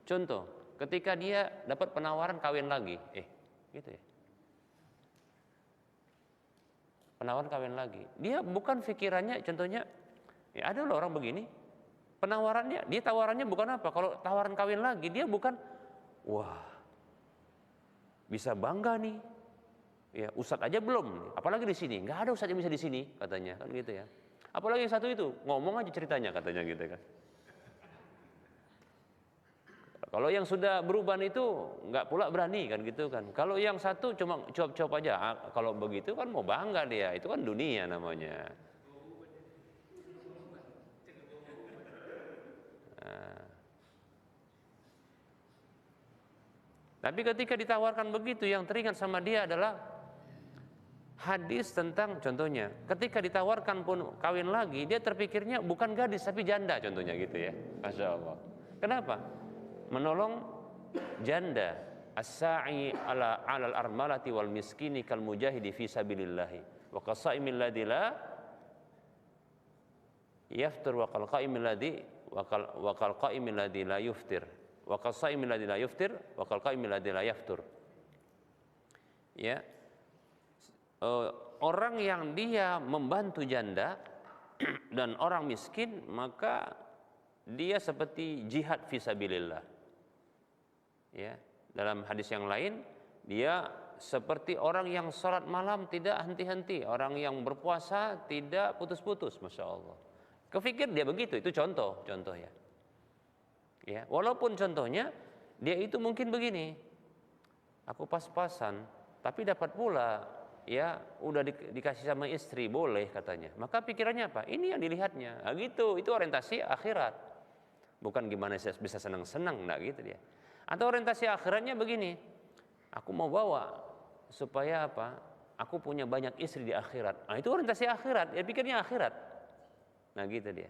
Contoh, ketika dia dapat penawaran kawin lagi, gitu ya. Penawaran kawin lagi, dia bukan pikirannya, contohnya, ya ada loh orang begini, penawarannya, dia tawarannya bukan apa, kalau tawaran kawin lagi, dia bukan, wah, bisa bangga nih. Ya, ustadz aja belum, apalagi di sini. Nggak ada ustadz yang bisa di sini, katanya, kan gitu ya. Apalagi yang satu itu, ngomong aja ceritanya, katanya gitu kan. Kalau yang sudah berubah itu nggak pula berani, kan gitu kan. Kalau yang satu cuma cuap-cuap aja, kalau begitu kan mau bangga dia, itu kan dunia namanya. Nah. Tapi ketika ditawarkan begitu, yang teringat sama dia adalah hadis tentang, contohnya, ketika ditawarkan pun kawin lagi, dia terpikirnya bukan gadis tapi janda, contohnya gitu ya. Masya Allah. Kenapa? Menolong janda. As-sa'i alal armalati wal miskini kal mujahidi fi sabilillahi wa qasaimil ladzi la yaftur wa qal qaimil ladzi wa qal qaimil ladzi la yuftir wa qasaimil ladzi la yuftir wa qal qaimil ladzi la yaftur. Ya. Orang yang dia membantu janda dan orang miskin, maka dia seperti jihad fisabilillah. Ya, dalam hadis yang lain, dia seperti orang yang sholat malam tidak henti-henti, orang yang berpuasa tidak putus-putus, masya Allah. Kepikir dia begitu, itu contoh ya. Ya, walaupun contohnya dia itu mungkin begini, aku pas-pasan, tapi dapat pula. Ya, udah dikasih sama istri, boleh katanya. Maka pikirannya apa? Ini yang dilihatnya. Nah, gitu, itu orientasi akhirat. Bukan gimana saya bisa senang-senang, enggak gitu dia. Atau orientasi akhiratnya begini. Aku mau bawa supaya apa? Aku punya banyak istri di akhirat. Nah, itu orientasi akhirat, ya pikirnya akhirat. Nah, gitu dia.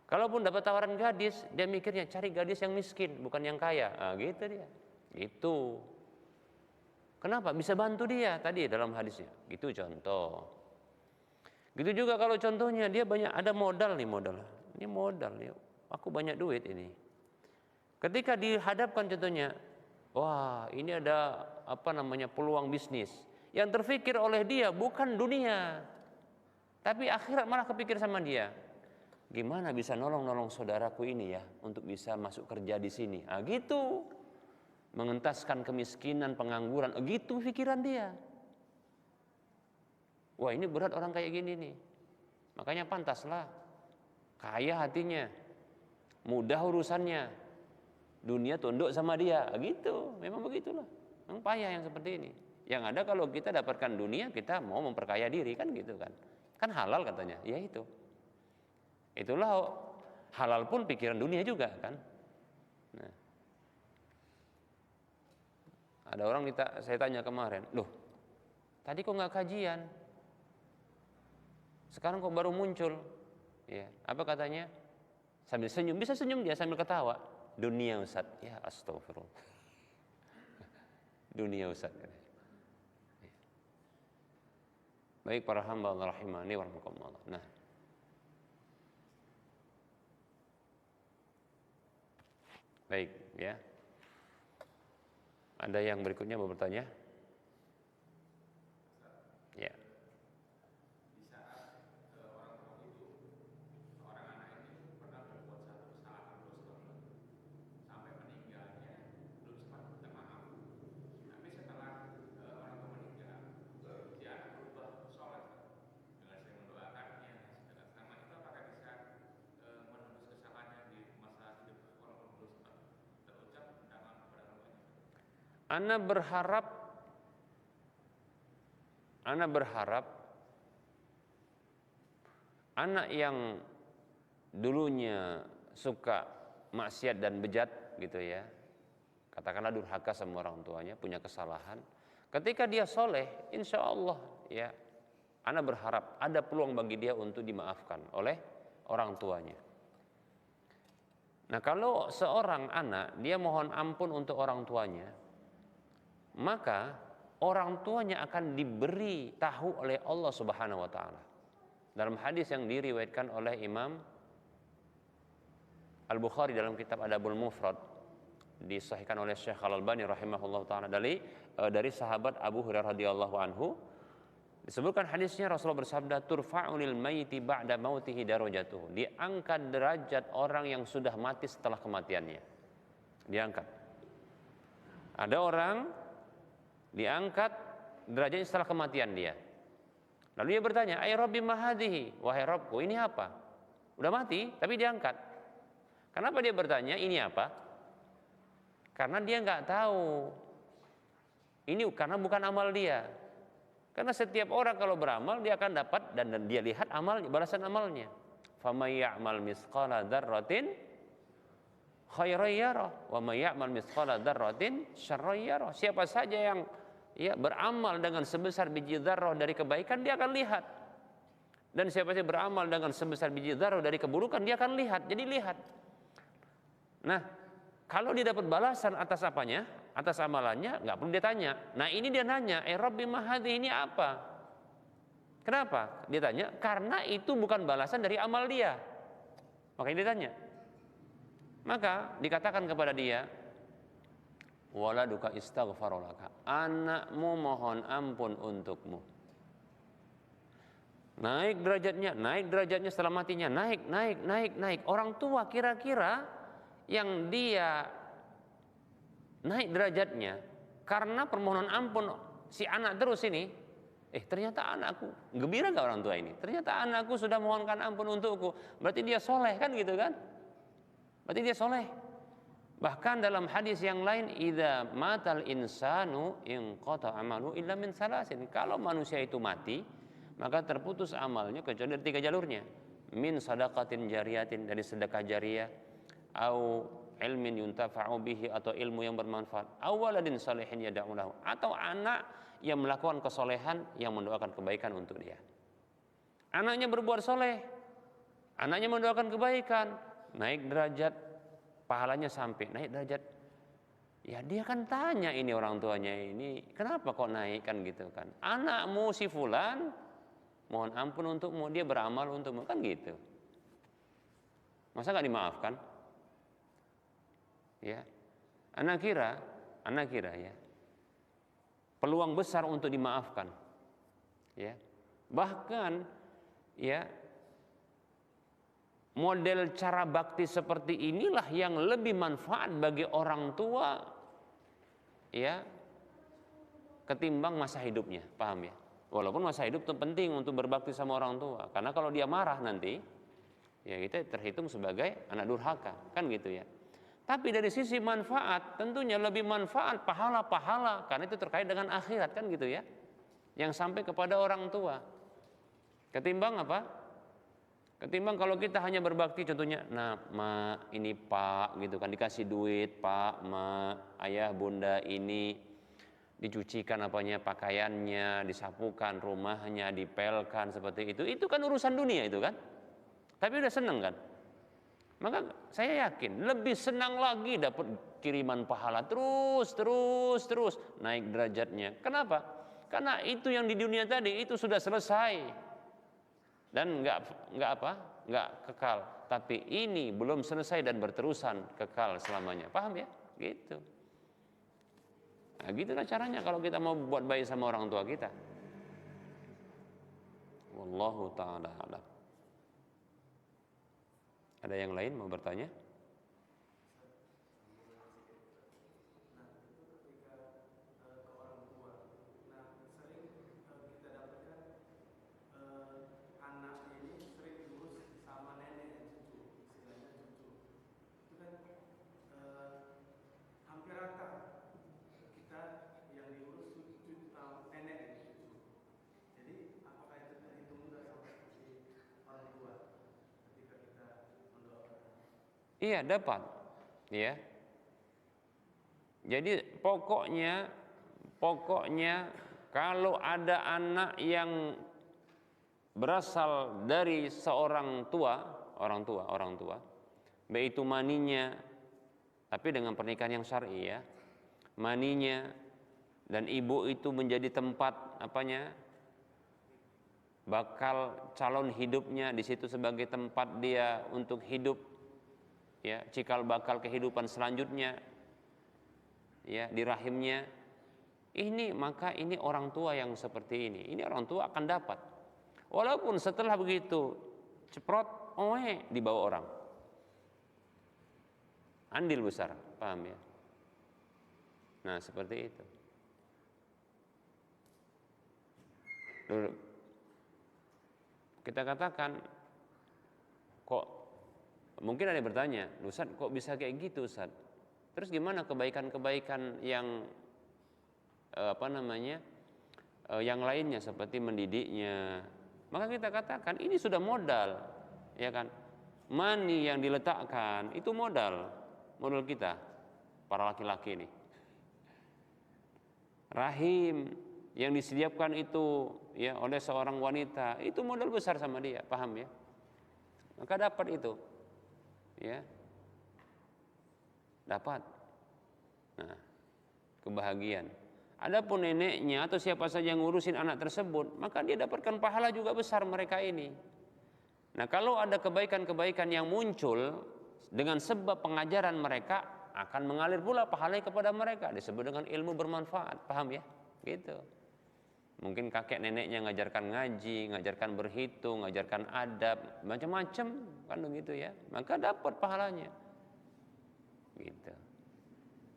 Kalaupun dapat tawaran gadis, dia mikirnya cari gadis yang miskin, bukan yang kaya. Nah, gitu dia. Itu. Kenapa? Bisa bantu dia tadi dalam hadisnya. Gitu contoh. Gitu juga kalau contohnya dia banyak ada modal nih, modal. ini modal ya, aku banyak duit ini. Ketika dihadapkan contohnya, wah ini ada peluang bisnis, yang terfikir oleh dia bukan dunia, tapi akhirat malah kepikir sama dia. Gimana bisa nolong saudaraku ini ya untuk bisa masuk kerja di sini? Gitu. Mengentaskan kemiskinan, pengangguran, gitu pikiran dia. Wah, ini berat orang kayak gini nih. Makanya pantaslah kaya hatinya, mudah urusannya, dunia tunduk sama dia, gitu. Memang begitulah. Memang payah yang seperti ini. Yang ada kalau kita dapatkan dunia, kita mau memperkaya diri kan gitu kan. Kan halal katanya. Ya itu. Itulah halal pun pikiran dunia juga kan. Nah, ada orang saya tanya kemarin, loh, tadi kok nggak kajian? Sekarang kok baru muncul? Ya, apa katanya? Sambil senyum, bisa senyum dia sambil ketawa. Dunia Ustaz, ya astagfirullah. Dunia Ustaz. Baik para hamba Allah rahimani wa rahmakumullah. Nah, baik ya. Ada yang berikutnya mau bertanya? Ya. Ana berharap anak yang dulunya suka maksiat dan bejat gitu ya, katakanlah durhaka sama orang tuanya, punya kesalahan, ketika dia soleh, insya Allah ya, ana berharap ada peluang bagi dia untuk dimaafkan oleh orang tuanya. Nah, kalau seorang anak dia mohon ampun untuk orang tuanya, maka orang tuanya akan diberi tahu oleh Allah Subhanahu wa taala. Dalam hadis yang diriwayatkan oleh Imam Al-Bukhari dalam kitab Adabul Mufrad, disahihkan oleh Syekh Al-Albani rahimahullah taala dari sahabat Abu Hurairah radhiyallahu anhu, disebutkan hadisnya Rasulullah bersabda, turfa'unil mayyiti ba'da mautihi darajatuhu. Diangkat derajat orang yang sudah mati setelah kematiannya. Diangkat. Ada orang diangkat derajatnya setelah kematian dia. Lalu dia bertanya, "Ay Rabbi ma hadhihi?" Wahai Rabbku, ini apa? Udah mati tapi diangkat. Kenapa dia bertanya ini apa? Karena dia nggak tahu. Ini karena bukan amal dia. Karena setiap orang kalau beramal dia akan dapat dan dia lihat amalnya, balasan amalnya. Faman ya'mal misqala dzarratin khairan yarah wa may ya'mal misqala dzarratin syarran yarah. Siapa saja yang beramal dengan sebesar biji dzarrah dari kebaikan, dia akan lihat. Dan siapa saja beramal dengan sebesar biji dzarrah dari keburukan, dia akan lihat. Jadi lihat. Nah, kalau dia dapat balasan atas apanya? Atas amalannya, nggak perlu dia tanya. Nah, ini dia nanya, Rabbi ma hadhihi, ini apa? Kenapa? Dia tanya, karena itu bukan balasan dari amal dia. Makanya dia tanya. Maka dikatakan kepada dia, waladuka istaghfarolaka, anakmu mohon ampun untukmu. Naik derajatnya setelah matinya, naik. Orang tua kira-kira yang dia naik derajatnya karena permohonan ampun si anak terus ini, ternyata anakku, gembira gak orang tua ini? Ternyata anakku sudah mohonkan ampun untukku, berarti dia soleh kan gitu kan? Berarti dia soleh. Bahkan dalam hadis yang lain, idza matal insanu inqata amalu illa min salasin. Kalau manusia itu mati, maka terputus amalnya kecuali dari 3 jalurnya. Min sadaqatin jariyatin, dari sedekah jariyah, au ilmin yuntafa'u bihi, atau ilmu yang bermanfaat, au waladin salihin yad'u lahu, atau anak yang melakukan kesolehan yang mendoakan kebaikan untuk dia. Anaknya berbuat soleh, anaknya mendoakan kebaikan, naik derajat, pahalanya sampai naik derajat. Ya dia kan tanya ini orang tuanya ini, kenapa kok naik kan gitu kan? Anakmu si fulan mohon ampun untukmu, dia beramal untukmu kan gitu. Masa nggak dimaafkan? Ya, anak kira ya, peluang besar untuk dimaafkan. Ya, bahkan ya model cara bakti seperti inilah yang lebih manfaat bagi orang tua, ya, ketimbang masa hidupnya, paham ya? Walaupun masa hidup itu penting untuk berbakti sama orang tua, karena kalau dia marah nanti, ya kita terhitung sebagai anak durhaka, kan gitu ya. Tapi dari sisi manfaat, tentunya lebih manfaat pahala-pahala, karena itu terkait dengan akhirat, kan gitu ya, yang sampai kepada orang tua. Ketimbang apa? Ketimbang kalau kita hanya berbakti, contohnya, nah, ma, ini pak, gitu kan, dikasih duit, pak, ma, ayah, bunda, ini dicucikan apanya, pakaiannya, disapukan rumahnya, dipelkan seperti itu kan urusan dunia itu kan. Tapi udah seneng kan? Maka saya yakin lebih senang lagi dapat kiriman pahala terus naik derajatnya. Kenapa? Karena itu yang di dunia tadi itu sudah selesai dan nggak kekal. Tapi ini belum selesai dan berterusan kekal selamanya. Paham ya? Gitu. Nah, gitulah caranya kalau kita mau buat baik sama orang tua kita. Wallahu ta'ala a'lam. Ada yang lain mau bertanya? Iya, dapat. Ya. Jadi pokoknya kalau ada anak yang berasal dari seorang orang tua, baik itu maninya, tapi dengan pernikahan yang syar'i ya. Maninya dan ibu itu menjadi tempat bakal calon hidupnya di situ sebagai tempat dia untuk hidup, ya, cikal bakal kehidupan selanjutnya, ya, di rahimnya. Maka ini orang tua yang seperti ini orang tua akan dapat. Walaupun setelah begitu ceprot, dibawa orang. Andil besar, paham ya? Nah, seperti itu. Lalu kita katakan, kok mungkin ada yang bertanya, Ustaz kok bisa kayak gitu Ustaz? Terus gimana kebaikan-kebaikan yang yang lainnya seperti mendidiknya? Maka kita katakan ini sudah modal, ya kan? Mani yang diletakkan itu modal kita para laki-laki ini. Rahim yang disediakan itu ya oleh seorang wanita itu modal besar sama dia, paham ya? Maka dapat itu, ya, dapat. Nah, kebahagiaan. Adapun neneknya atau siapa saja yang ngurusin anak tersebut, maka dia dapatkan pahala juga besar mereka ini. Nah, kalau ada kebaikan-kebaikan yang muncul dengan sebab pengajaran mereka, akan mengalir pula pahalanya kepada mereka, disebut dengan ilmu bermanfaat, paham ya? Gitu. Mungkin kakek neneknya ngajarkan ngaji, ngajarkan berhitung, ngajarkan adab, macam-macam kan begitu ya. Maka dapat pahalanya. Gitu.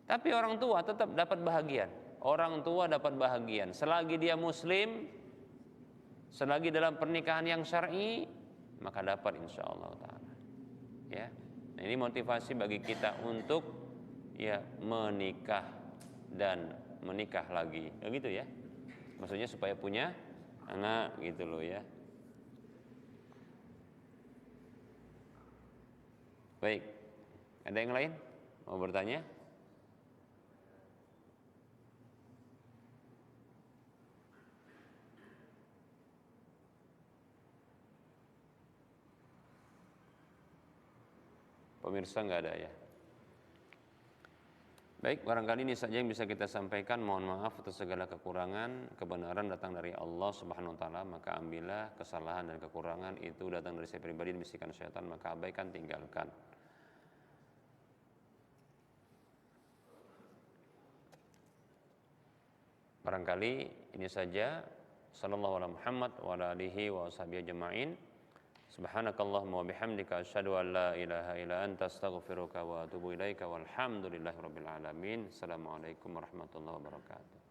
Tapi orang tua tetap dapat bahagian. Orang tua dapat bahagian selagi dia muslim, selagi dalam pernikahan yang syar'i, maka dapat insyaallah taala. Ya. Nah, ini motivasi bagi kita untuk ya menikah dan menikah lagi. Begitu ya. Maksudnya supaya punya anak gitu loh ya. Baik. Ada yang lain mau bertanya? Pemirsa nggak ada ya? Baik, barangkali ini saja yang bisa kita sampaikan. Mohon maaf atas segala kekurangan. Kebenaran datang dari Allah Subhanahu wa taala, maka ambillah. Kesalahan dan kekurangan itu datang dari saya pribadi dan bisikan syaitan, maka abaikan, tinggalkan. Barangkali ini saja. Sallallahu alaihi Muhammad wa ala alihi wa washabihi ajma'in. Subhanakallahumma wa bihamdika asyhadu an la ilaha illa anta astaghfiruka wa atubu ilaika walhamdulillahi rabbil alamin. Assalamualaikum warahmatullahi wabarakatuh.